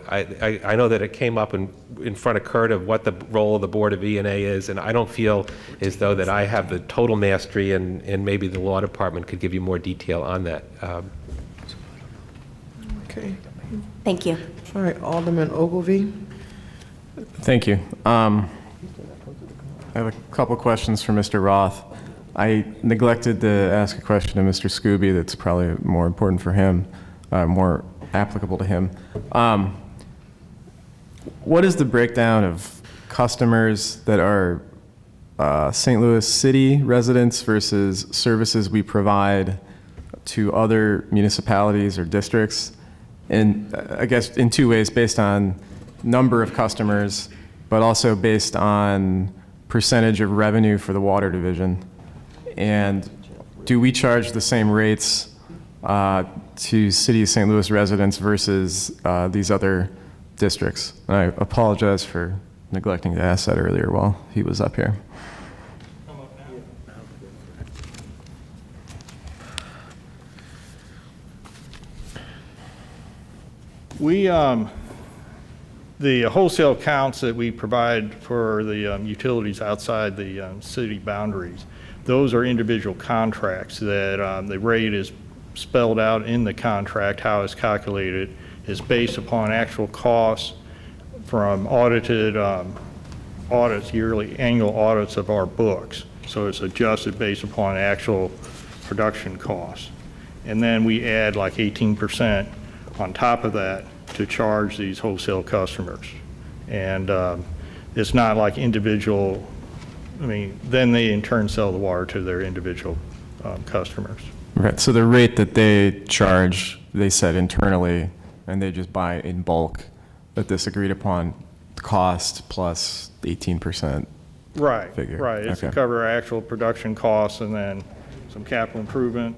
I know that it came up in front of Kurt of what the role of the Board of E&A is, and I don't feel as though that I have the total mastery, and maybe the Law Department could give you more detail on that. Okay. Thank you. All right, Alderman Ogilvy. Thank you. I have a couple questions for Mr. Roth. I neglected to ask a question to Mr. Scooby that's probably more important for him, more applicable to him. What is the breakdown of customers that are St. Louis City residents versus services we provide to other municipalities or districts? And I guess in two ways, based on number of customers, but also based on percentage of revenue for the water division. And do we charge the same rates to City of St. Louis residents versus these other districts? And I apologize for neglecting to ask that earlier while he was up here. We, the wholesale accounts that we provide for the utilities outside the city boundaries, those are individual contracts that the rate is spelled out in the contract. How it's calculated is based upon actual costs from audited audits, yearly annual audits of our books. So it's adjusted based upon actual production costs. And then we add like 18% on top of that to charge these wholesale customers. And it's not like individual, then they in turn sell the water to their individual customers. Right, so the rate that they charge, they set internally, and they just buy in bulk at this agreed upon cost plus 18% Right, figure. right. It's to Okay. cover our actual production costs and then some capital improvement,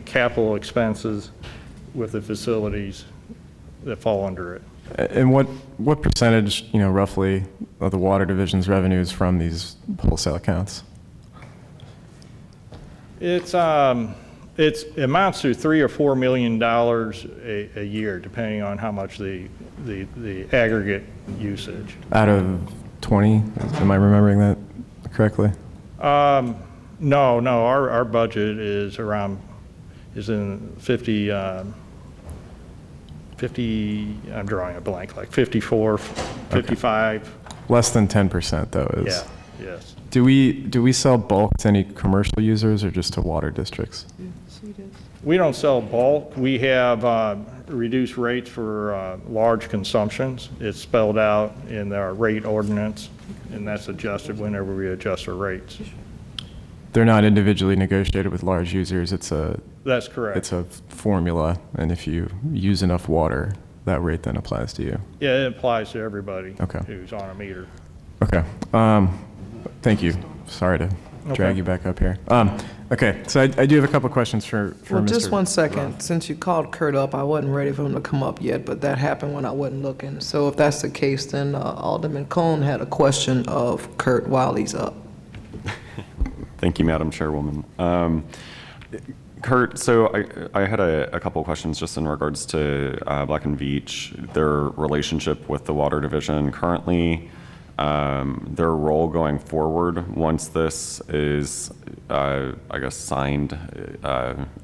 capital expenses with the facilities that fall under it. And what percentage, roughly, of the water division's revenues from these wholesale accounts? It amounts to $3 or $4 million a year, depending on how much the aggregate usage. Out of 20? Am I remembering that correctly? No, our budget is in 50, I'm drawing a blank, like 54, 55. Okay. Less than 10% though is. Yeah, yes. Do we sell bulk to any commercial users or just to water districts? We don't sell bulk. We have reduced rates for large consumptions. It's spelled out in our rate ordinance, and that's adjusted whenever we adjust our rates. They're not individually negotiated with large users. That's correct. It's a formula, and if you use enough water, that rate then applies to you. Yeah, it applies to everybody Okay. who's on a meter. Okay. Thank you. Sorry to drag you back up here. Okay, so I do have a couple questions for Well, Mr. just one second. Roth. Since you called Kurt up, I wasn't ready for him to come up yet, but that happened when I wasn't looking. So if that's the case, then Alderman Cone had a question of Kurt while he's up. Thank you, Madam Chairwoman. Kurt, so I had a couple of questions just in regards to Black and Veatch, their relationship with the Water Division currently, their role going forward once this is, I guess, signed,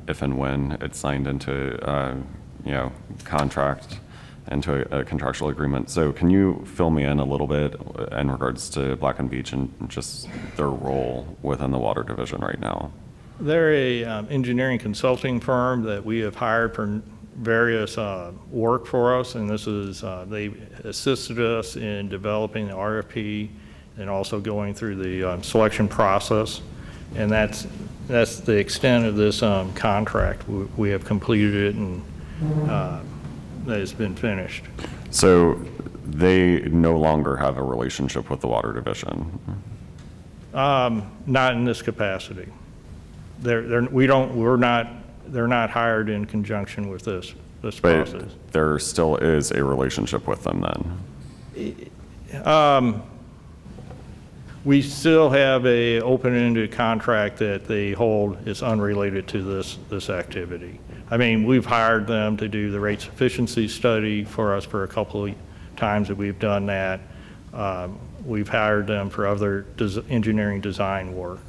if and when it's signed into, contract into a contractual agreement. So can you fill me in a little bit in regards to Black and Veatch and just their role within the water division right now? They're a engineering consulting firm that we have hired for various work for us, and this is they assisted us in developing the RFP and also going through the selection process, and that's the extent of this contract. We have completed it, and that has been finished. So they no longer have a relationship with the water division? Not in this capacity. They're not hired in conjunction with this process. But there still is a relationship with them then? We still have a open-ended contract that they hold is unrelated to this activity. I mean, we've hired them to do the rate sufficiency study for us for a couple of times that we've done that. We've hired them for other engineering design work.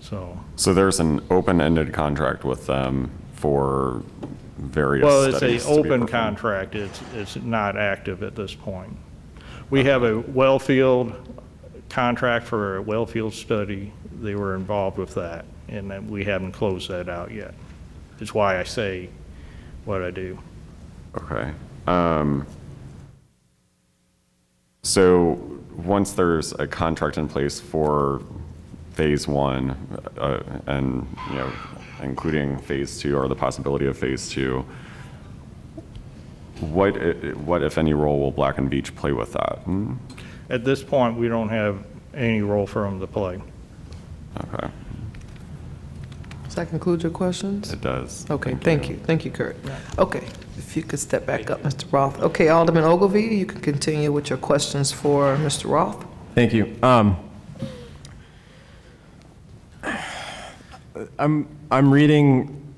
So there's an open-ended contract with them for various studies? Well, it's an open contract. It's not active at this point. We have a well field contract for a well field study. They were involved with that, and then we haven't closed that out yet. It's why I say what I do. Okay. So once there's a contract in place for phase one, and including phase two or the possibility of phase two, what if any role will Black and Veatch play with that? At this point, we don't have any role for them to play. Okay. Does that conclude your questions? It does. Okay, thank you. Thank you, Kurt. Okay, if you could step back up, Mr. Roth. Okay, Alderman Ogilvie, you can continue with your questions for Mr. Roth. Thank you. I'm reading,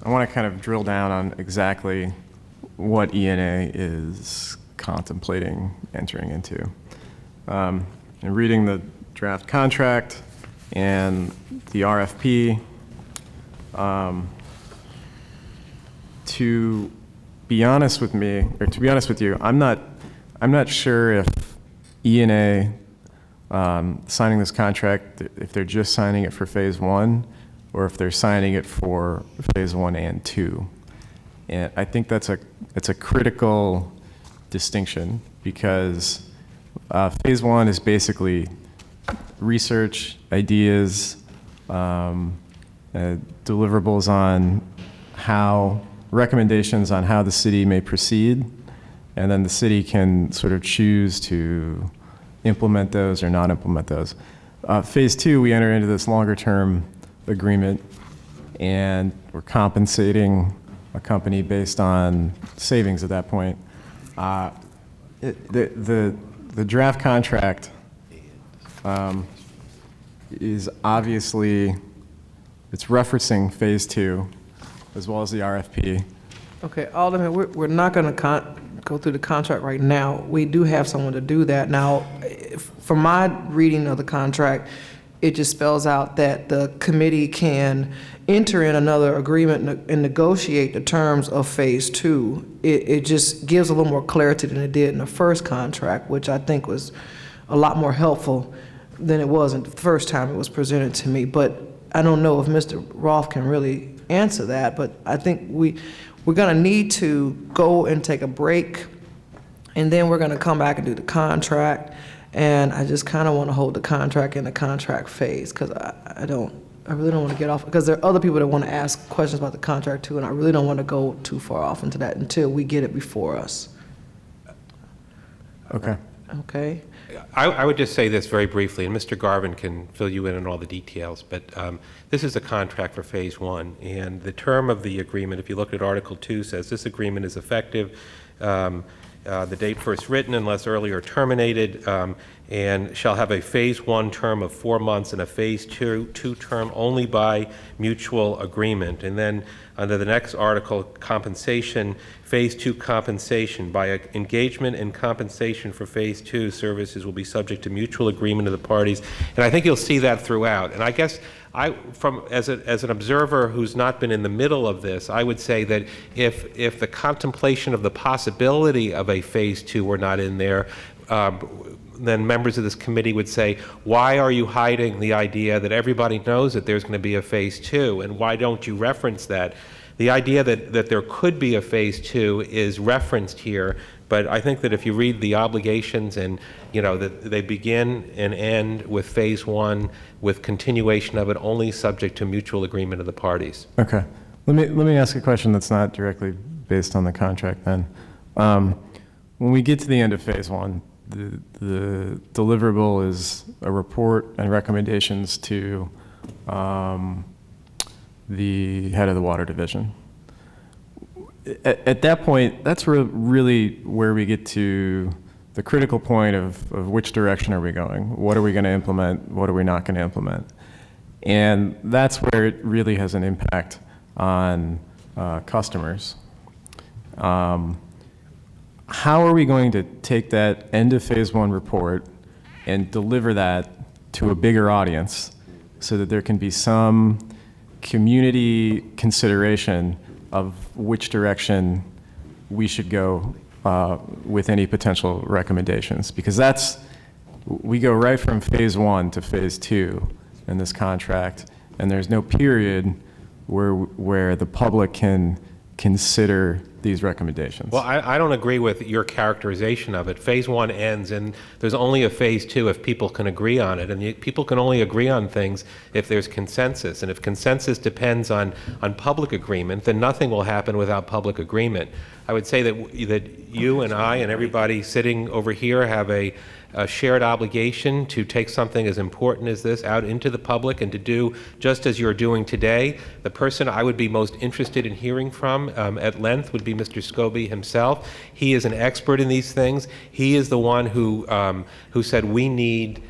I want to kind of drill down on exactly what ENA is contemplating entering into. And reading the draft contract and the RFP, to be honest with you, I'm not sure if ENA signing this contract, if they're just signing it for phase one, or if they're signing it for phase 1 and 2. And I think it's a critical distinction, because phase 1 is basically research, ideas, deliverables on recommendations on how the city may proceed, and then the city can sort of choose to implement those or not implement those. Phase 2, we enter into this longer-term agreement, and we're compensating a company based on savings at that point. The draft contract is obviously, it's referencing phase 2 as well as the RFP. Okay, Alderman, we're not going to go through the contract right now. We do have someone to do that. Now, from my reading of the contract, it just spells out that the committee can enter in another agreement and negotiate the terms of phase 2. It just gives a little more clarity than it did in the first contract, which I think was a lot more helpful than it was in the first time it was presented to me. But I don't know if Mr. Roth can really answer that, but I think we're going to need to go and take a break, and then we're going to come back and do the contract. And I just kind of want to hold the contract in the contract phase, because I really don't want to get off, because there are other people that want to ask questions about the contract too, and I really don't want to go too far off into that until we get it before us. Okay. Okay. I would just say this very briefly, and Mr. Garvin can fill you in on all the details, but this is a contract for phase 1, and the term of the agreement, if you look at Article 2, says this agreement is effective the date first written unless earlier terminated, and shall have a phase 1 term of 4 months and a phase 2 term only by mutual agreement. And then under the next article, compensation, phase 2 compensation by engagement and compensation for phase 2 services will be subject to mutual agreement of the parties. And I think you'll see that throughout. And I guess as an observer who's not been in the middle of this, I would say that if the contemplation of the possibility of a phase 2 were not in there, then members of this committee would say, why are you hiding the idea that everybody knows that there's going to be a phase 2, and why don't you reference that? The idea that there could be a phase 2 is referenced here, but I think that if you read the obligations and, that they begin and end with phase 1, with continuation of it only subject to mutual agreement of the parties. Okay. Let me ask a question that's not directly based on the contract then. When we get to the end of phase 1, the deliverable is a report and recommendations to the head of the water division. At that point, that's really where we get to the critical point of which direction are we going? What are we going to implement? What are we not going to implement? And that's where it really has an impact on customers. How are we going to take that end of phase 1 report and deliver that to a bigger audience so that there can be some community consideration of which direction we should go with any potential recommendations? Because we go right from phase 1 to phase 2 in this contract, and there's no period where the public can consider these recommendations. Well, I don't agree with your characterization of it. Phase 1 ends, and there's only a phase 2 if people can agree on it. And people can only agree on things if there's consensus. And if consensus depends on public agreement, then nothing will happen without public agreement. I would say that you and I and everybody sitting over here have a shared obligation to take something as important as this out into the public and to do just as you're doing today. The person I would be most interested in hearing from at length would be Mr. Scobie himself. He is an expert in these things. He is the one who said we need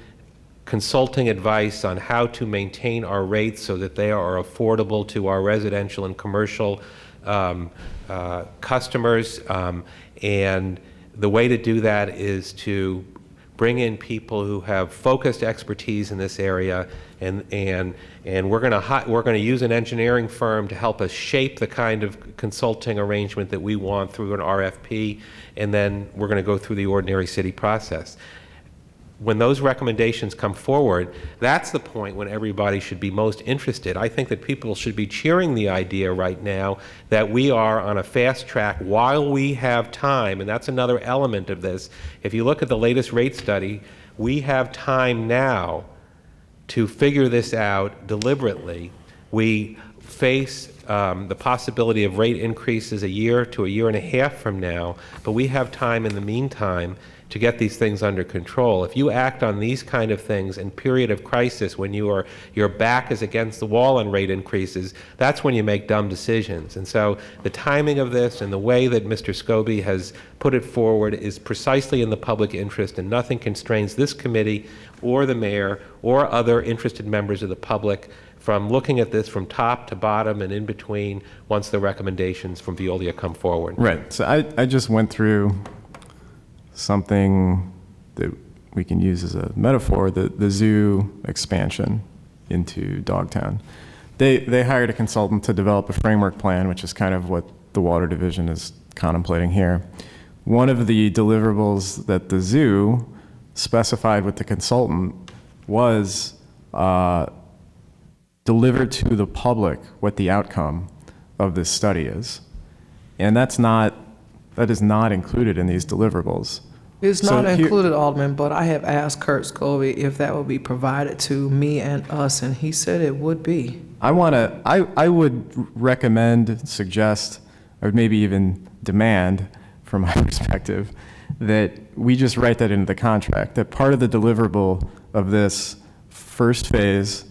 consulting advice on how to maintain our rates so that they are affordable to our residential and commercial customers. And the way to do that is to bring in people who have focused expertise in this area, and we're going to use an engineering firm to help us shape the kind of consulting arrangement that we want through an RFP, and then we're going to go through the ordinary city process. When those recommendations come forward, that's the point when everybody should be most interested. I think that people should be cheering the idea right now that we are on a fast track while we have time, and that's another element of this. If you look at the latest rate study, we have time now to figure this out deliberately. We face the possibility of rate increases a year to a year and a half from now, but we have time in the meantime to get these things under control. If you act on these kind of things in period of crisis, when your back is against the wall on rate increases, that's when you make dumb decisions. And so the timing of this and the way that Mr. Scobie has put it forward is precisely in the public interest, and nothing constrains this committee or the mayor or other interested members of the public from looking at this from top to bottom and in between once the recommendations from Veolia come forward. Right. So I just went through something that we can use as a metaphor, the zoo expansion into Dogtown. They hired a consultant to develop a framework plan, which is kind of what the water division is contemplating here. One of the deliverables that the zoo specified with the consultant was deliver to the public what the outcome of this study is. And that is not included in these deliverables. It's not included, Alderman, but I have asked Kurt Scobie if that would be provided to me and us, and he said it would be. I would recommend, suggest, or maybe even demand, from my perspective, that we just write that into the contract, that part of the deliverable of this first phase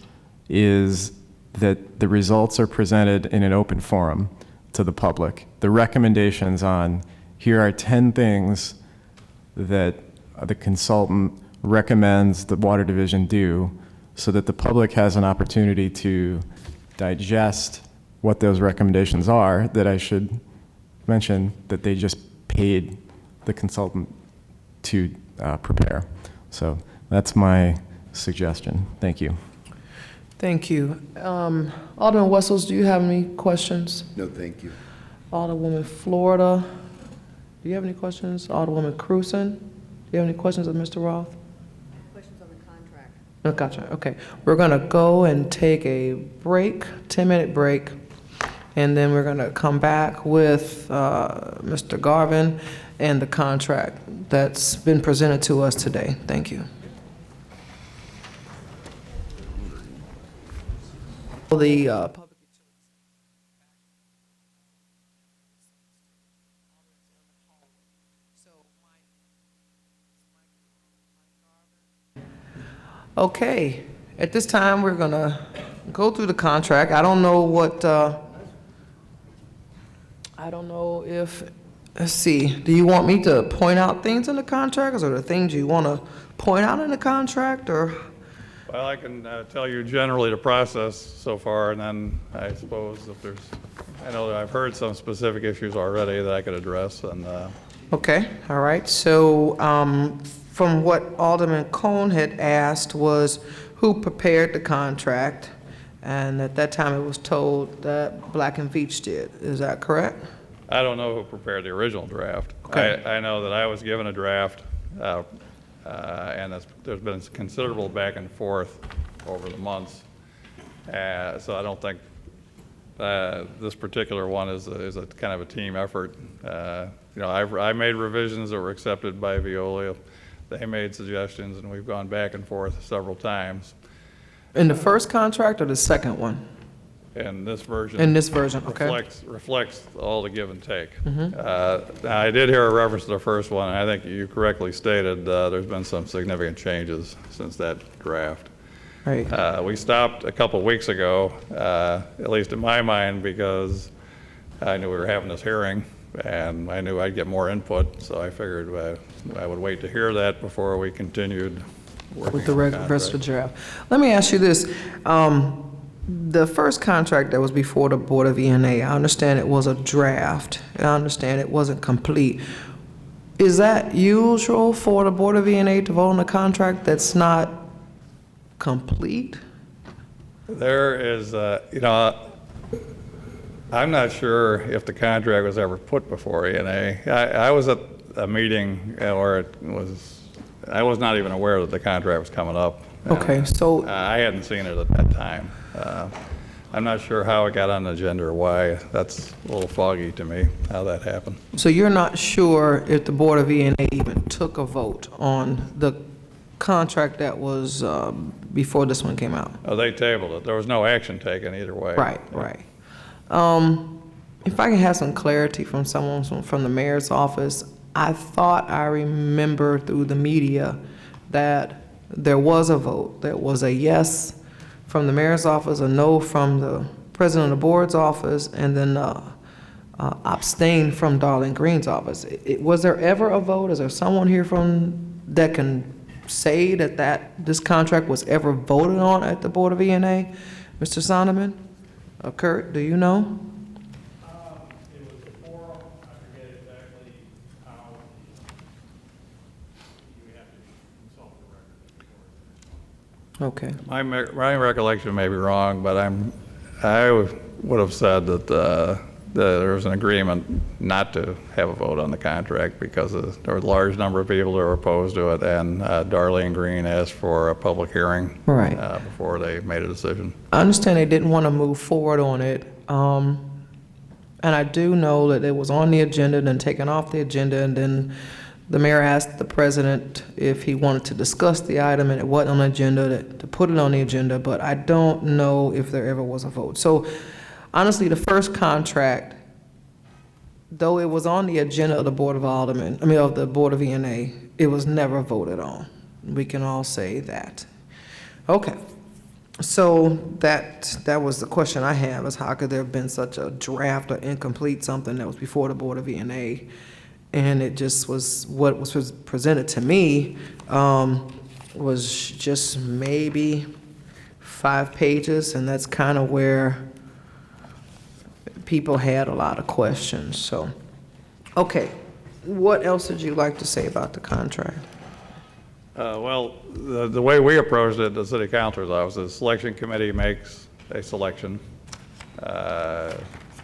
is that the results are presented in an open forum to the public. The recommendations on, here are 10 things that the consultant recommends the water division do, so that the public has an opportunity to digest what those recommendations are, that I should mention that they just paid the consultant to prepare. So that's my suggestion. Thank you. Thank you. Alderman Wessels, do you have any questions? No, thank you. Alderwoman Florida, do you have any questions? Alderwoman Cruzen, do you have any questions of Mr. Roth? Questions on the contract. Oh, gotcha, okay. We're gonna go and take a break, 10-minute break, and then we're gonna come back with Mr. Garvin and the contract that's been presented to us today. Thank you. The Okay, at this time, we're gonna go through the contract. I don't know what, I don't know if, let's see, do you want me to point out things in the contract, or the things you want to point out in the contract, or? Well, I can tell you generally the process so far, and then I suppose if there's, I know that I've heard some specific issues already that I could address, and Okay, all right. So from what Alderman Cone had asked was who prepared the contract, and at that time it was told that Black and Veatch did. Is that correct? I don't know who prepared the original draft. Okay. I know that I was given a draft, and there's been considerable back and forth over the months. So I don't think this particular one is a kind of a team effort. You know, I made revisions that were accepted by Veolia. They made suggestions, and we've gone back and forth several times. In the first contract or the second one? And this version. In this version, okay. Reflects all the give and take. I did hear a reference to the first one, and I think you correctly stated there's been some significant changes since that draft. Right. We stopped a couple weeks ago, at least in my mind, because I knew we were having this hearing, and I knew I'd get more input, so I figured I would wait to hear that before we continued working With the on the rest of the contract. draft. Let me ask you this. The first contract that was before the Board of E&A, I understand it was a draft, and I understand it wasn't complete. Is that usual for the Board of E&A to vote on a contract that's not complete? There is, you know, I'm not sure if the contract was ever put before E&A. I was at a meeting where I was not even aware that the contract was coming up. Okay, so I hadn't seen it at that time. I'm not sure how it got on the agenda or why. That's a little foggy to me, how that happened. So you're not sure if the Board of E&A even took a vote on the contract that was before this one came out? Oh, they tabled it. There was no action taken either way. Right, right. If I can have some clarity from someone from the mayor's office, I thought I remember through the media that there was a vote. There was a yes from the mayor's office, a no from the president of the board's office, and then abstain from Darlene Green's office. Was there ever a vote? Is there someone here that can say that this contract was ever voted on at the Board of E&A? Mr. Sonderman? Kurt, do you know? It was before, I forget exactly how, we have to consult the record. Okay. My recollection may be wrong, but I would have said that there was an agreement not to have a vote on the contract because there was a large number of people that were opposed to it, and Darlene Green asked for a public hearing Right. Before they made a decision. I understand they didn't want to move forward on it, and I do know that it was on the agenda, then taken off the agenda, and then the mayor asked the president if he wanted to discuss the item, and it wasn't on the agenda, to put it on the agenda, but I don't know if there ever was a vote. So honestly, the first contract, though it was on the agenda of the Board of Aldermen, of the Board of E&A, it was never voted on. We can all say that. Okay. So that was the question I have, is how could there have been such a draft or incomplete something that was before the Board of E&A? And it just was, what was presented to me was just maybe 5 pages, and that's kind of where people had a lot of questions. So, okay, what else did you like to say about the contract? Well, the way we approached it at the city councilor's office, the selection committee makes a selection.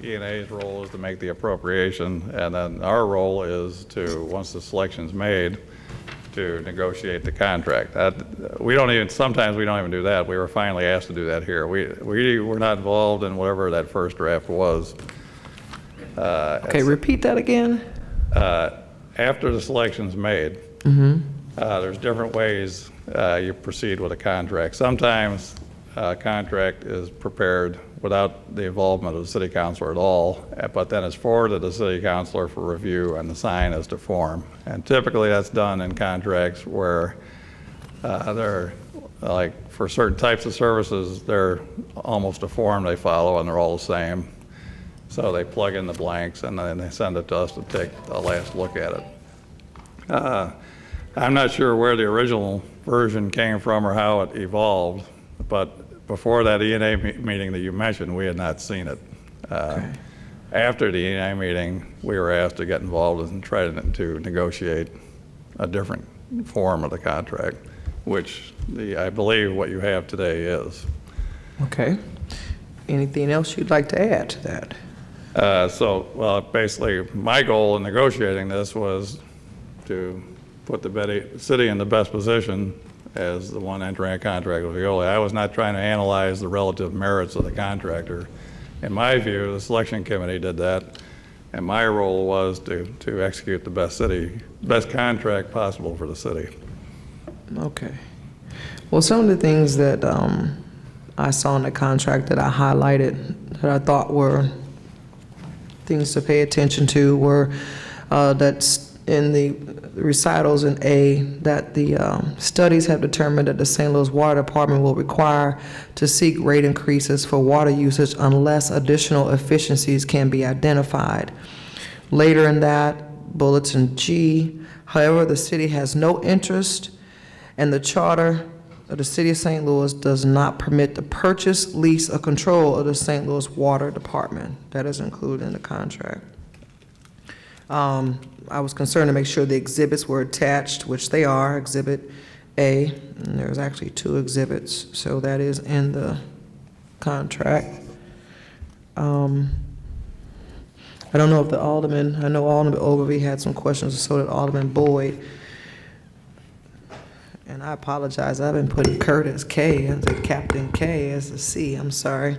E&A's role is to make the appropriation, and then our role is to, once the selection's made, to negotiate the contract. Sometimes we don't even do that. We were finally asked to do that here. We were not involved in whatever that first draft was. Okay, repeat that again. After the selection's made, there's different ways you proceed with a contract. Sometimes a contract is prepared without the involvement of the city councilor at all, but then it's forwarded to the city councilor for review and the sign is to form. And typically that's done in contracts where they're, like for certain types of services, they're almost a form they follow and they're all the same. So they plug in the blanks and then they send it to us to take a last look at it. I'm not sure where the original version came from or how it evolved, but before that E&A meeting that you mentioned, we had not seen it. After the E&A meeting, we were asked to get involved and try to negotiate a different form of the contract, which I believe what you have today is. Okay. Anything else you'd like to add to that? Well, basically, my goal in negotiating this was to put the city in the best position as the one entering a contract with Veolia. I was not trying to analyze the relative merits of the contractor. In my view, the selection committee did that, and my role was to execute the best contract possible for the city. Okay. Well, some of the things that I saw in the contract that I highlighted that I thought were things to pay attention to were that's in the recitals in A, that the studies have determined that the St. Louis Water Department will require to seek rate increases for water usage unless additional efficiencies can be identified. Later in that, bulletin G, however, the city has no interest and the charter of the City of St. Louis does not permit the purchase, lease, or control of the St. Louis Water Department. That is included in the contract. I was concerned to make sure the exhibits were attached, which they are, Exhibit A, and there's actually 2 exhibits, so that is in the contract. I don't know if the Alderman, I know Alderman Ogilvy had some questions, and so did Alderman Boyd. And I apologize, I've been putting Kurt as K, and Captain K as a C, I'm sorry.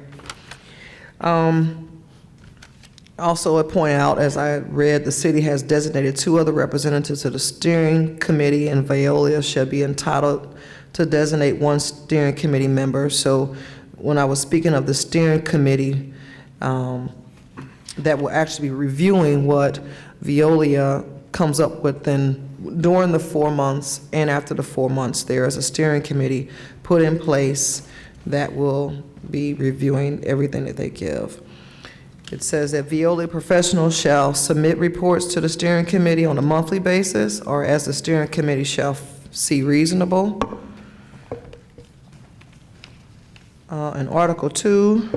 Also, I point out, as I read, the city has designated 2 other representatives to the steering committee, and Veolia shall be entitled to designate 1 steering committee member. So when I was speaking of the steering committee, that will actually be reviewing what Veolia comes up with during the 4 months and after the 4 months. There is a steering committee put in place that will be reviewing everything that they give. It says that Veolia professionals shall submit reports to the steering committee on a monthly basis or as the steering committee shall see reasonable. In Article 2,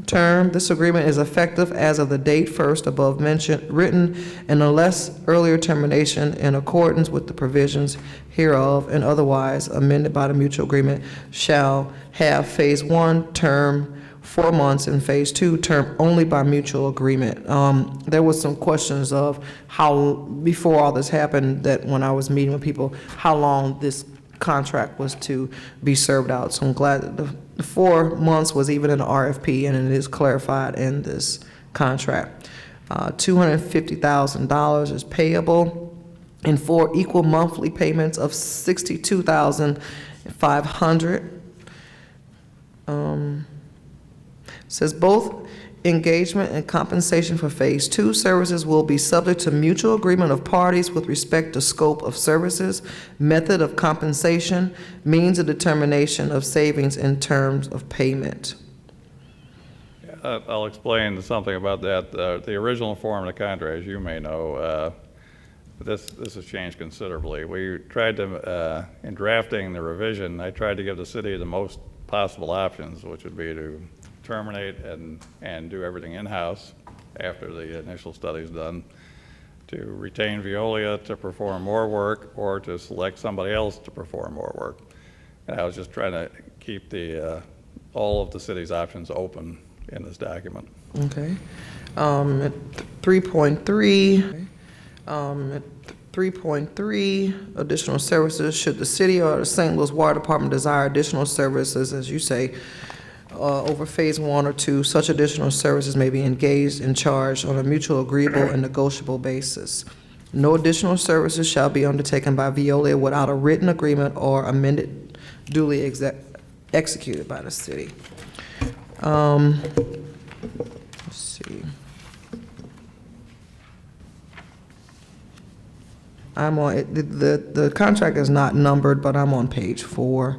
term, this agreement is effective as of the date first above mentioned, written, and unless earlier termination in accordance with the provisions hereof and otherwise amended by the mutual agreement shall have Phase 1 term 4 months and Phase 2 term only by mutual agreement. There was some questions of how, before all this happened, that when I was meeting with people, how long this contract was to be served out. So I'm glad that the 4 months was even in the RFP and it is clarified in this contract. $250,000 is payable in 4 equal monthly payments of $62,500. Says both engagement and compensation for Phase 2 services will be subject to mutual agreement of parties with respect to scope of services, method of compensation, means of determination of savings in terms of payment. I'll explain something about that. The original form of the contract, as you may know, this has changed considerably. We tried to, in drafting the revision, I tried to give the city the most possible options, which would be to terminate and do everything in-house after the initial study is done, to retain Veolia to perform more work or to select somebody else to perform more work. And I was just trying to keep all of the city's options open in this document. Okay. At 3.3, at 3.3, additional services, should the city or the St. Louis Water Department desire additional services, as you say, over phase 1 or 2, such additional services may be engaged and charged on a mutual agreeable and negotiable basis. No additional services shall be undertaken by Veolia without a written agreement or amended duly executed by the city. Let's see. I'm on, the contract is not numbered, but I'm on page 4.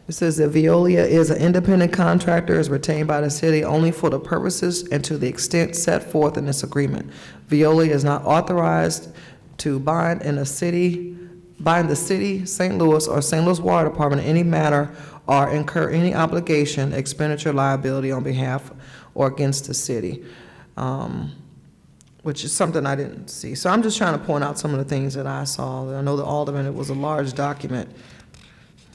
It says that Veolia is an independent contractor, is retained by the city only for the purposes and to the extent set forth in this agreement. Veolia is not authorized to bind the city, St. Louis, or St. Louis Water Department in any manner or incur any obligation, expenditure, liability on behalf or against the city, which is something I didn't see. So I'm just trying to point out some of the things that I saw. I know the Alderman, it was a large document,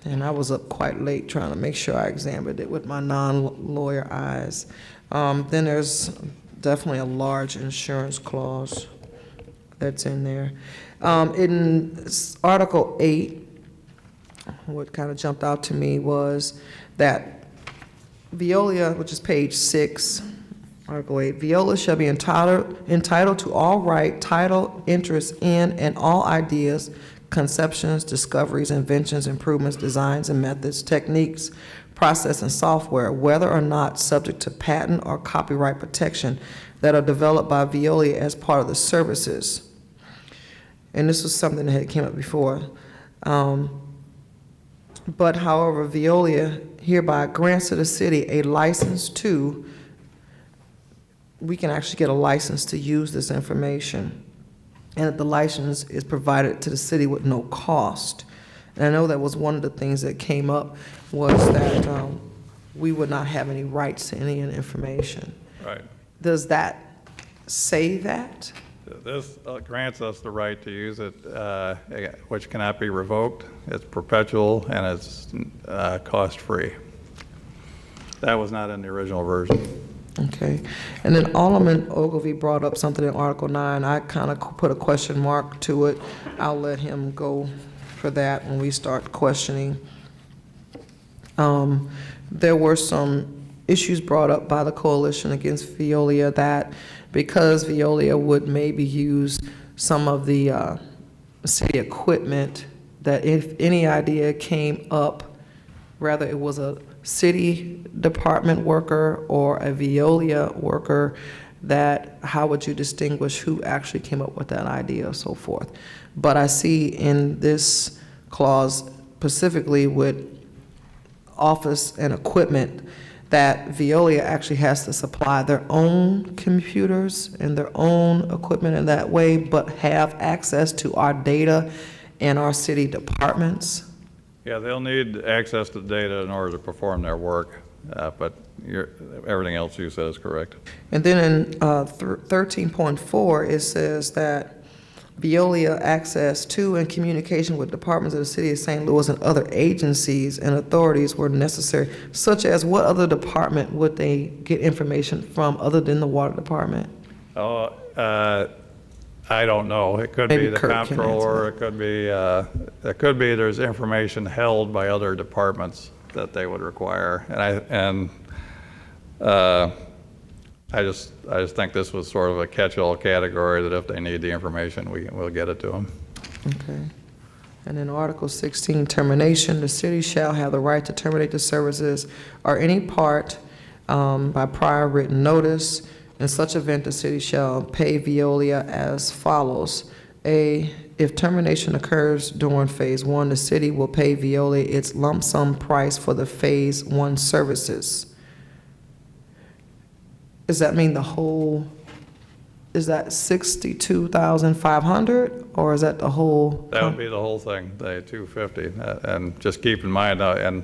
and I was up quite late trying to make sure I examined it with my non-lawyer eyes. Then there's definitely a large insurance clause that's in there. In Article 8, what kind of jumped out to me was that Veolia, which is page 6, Article 8, Veolia shall be entitled to all right, title, interest in, and all ideas, conceptions, discoveries, inventions, improvements, designs, and methods, techniques, process, and software, whether or not subject to patent or copyright protection, that are developed by Veolia as part of the services. And this was something that had came up before. But however, Veolia hereby grants to the city a license to, we can actually get a license to use this information, and that the license is provided to the city with no cost. And I know that was one of the things that came up, was that we would not have any rights to any of the information. Right. Does that say that? This grants us the right to use it, which cannot be revoked. It's perpetual and it's cost-free. That was not in the original version. Okay. And then Alderman Ogilvy brought up something in Article 9. I kind of put a question mark to it. I'll let him go for that when we start questioning. There were some issues brought up by the coalition against Veolia that because Veolia would maybe use some of the city equipment, that if any idea came up, whether it was a city department worker or a Veolia worker, that how would you distinguish who actually came up with that idea or so forth. But I see in this clause specifically with office and equipment that Veolia actually has to supply their own computers and their own equipment in that way, but have access to our data and our city departments. Yeah, they'll need access to data in order to perform their work, but everything else you said is correct. And then in 13.4, it says that Veolia access to and communication with departments of the city of St. Louis and other agencies and authorities were necessary, such as what other department would they get information from other than the water department? Oh, I don't know. It could Maybe be the Kurt can answer comptroller. It could be there's information held by other departments that they would require. I just think this was sort of a catch-all category that if they need the information, we'll get it to them. Okay. And then Article 16, termination. The city shall have the right to terminate the services or any part by prior written notice. In such event, the city shall pay Veolia as follows. A, if termination occurs during Phase 1, the city will pay Veolia its lump sum price for the Phase 1 services. Does that mean the whole, is that $62,500, or is that the whole? That would be the whole thing, the $250. And just keep in mind, and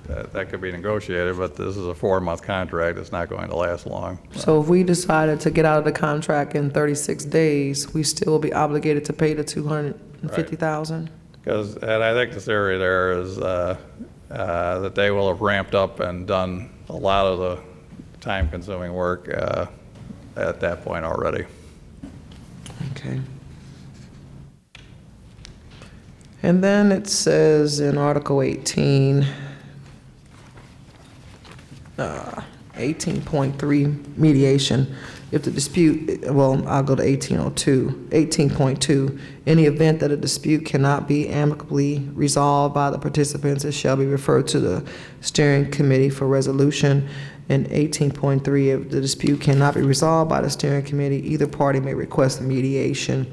that could be negotiated, but this is a 4-month contract. It's not going to last long. So if we decided to get out of the contract in 36 days, we still will be obligated to pay the 250,000? Because, and I think the theory there is that they will have ramped up and done a lot of the time-consuming work at that point already. Okay. And then it says in Article 18, 18.3 mediation. If the dispute, well, I'll go to 1802, 18.2. In the event that a dispute cannot be amicably resolved by the participants, it shall be referred to the steering committee for resolution. And 18.3, if the dispute cannot be resolved by the steering committee, either party may request a mediation.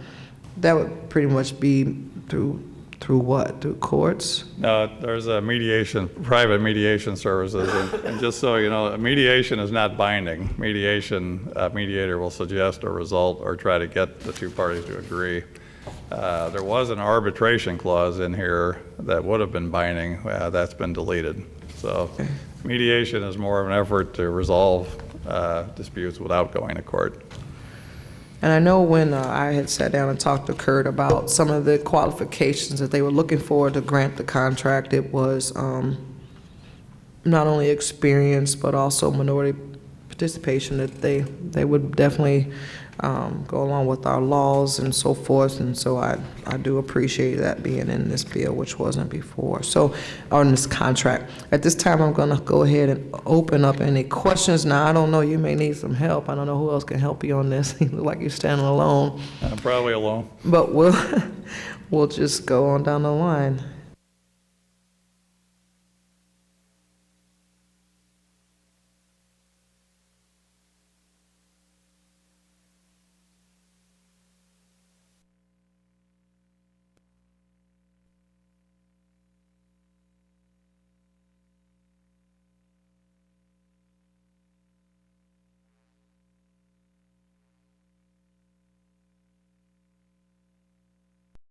That would pretty much be through what? Through courts? No, there's a mediation, private mediation services, and just so you know, a mediation is not binding. Mediation, a mediator will suggest a result or try to get the two parties to agree. There was an arbitration clause in here that would have been binding. That's been deleted. So mediation is more of an effort to resolve disputes without going to court. And I know when I had sat down and talked to Kurt about some of the qualifications that they were looking for to grant the contract, it was not only experience, but also minority participation, that they would definitely go along with our laws and so forth. And so I do appreciate that being in this bill, which wasn't before. So, on this contract. At this time, I'm going to go ahead and open up any questions. Now, I don't know, you may need some help. I don't know who else can help you on this. You look like you're standing alone. I'm probably alone. But we'll just go on down the line.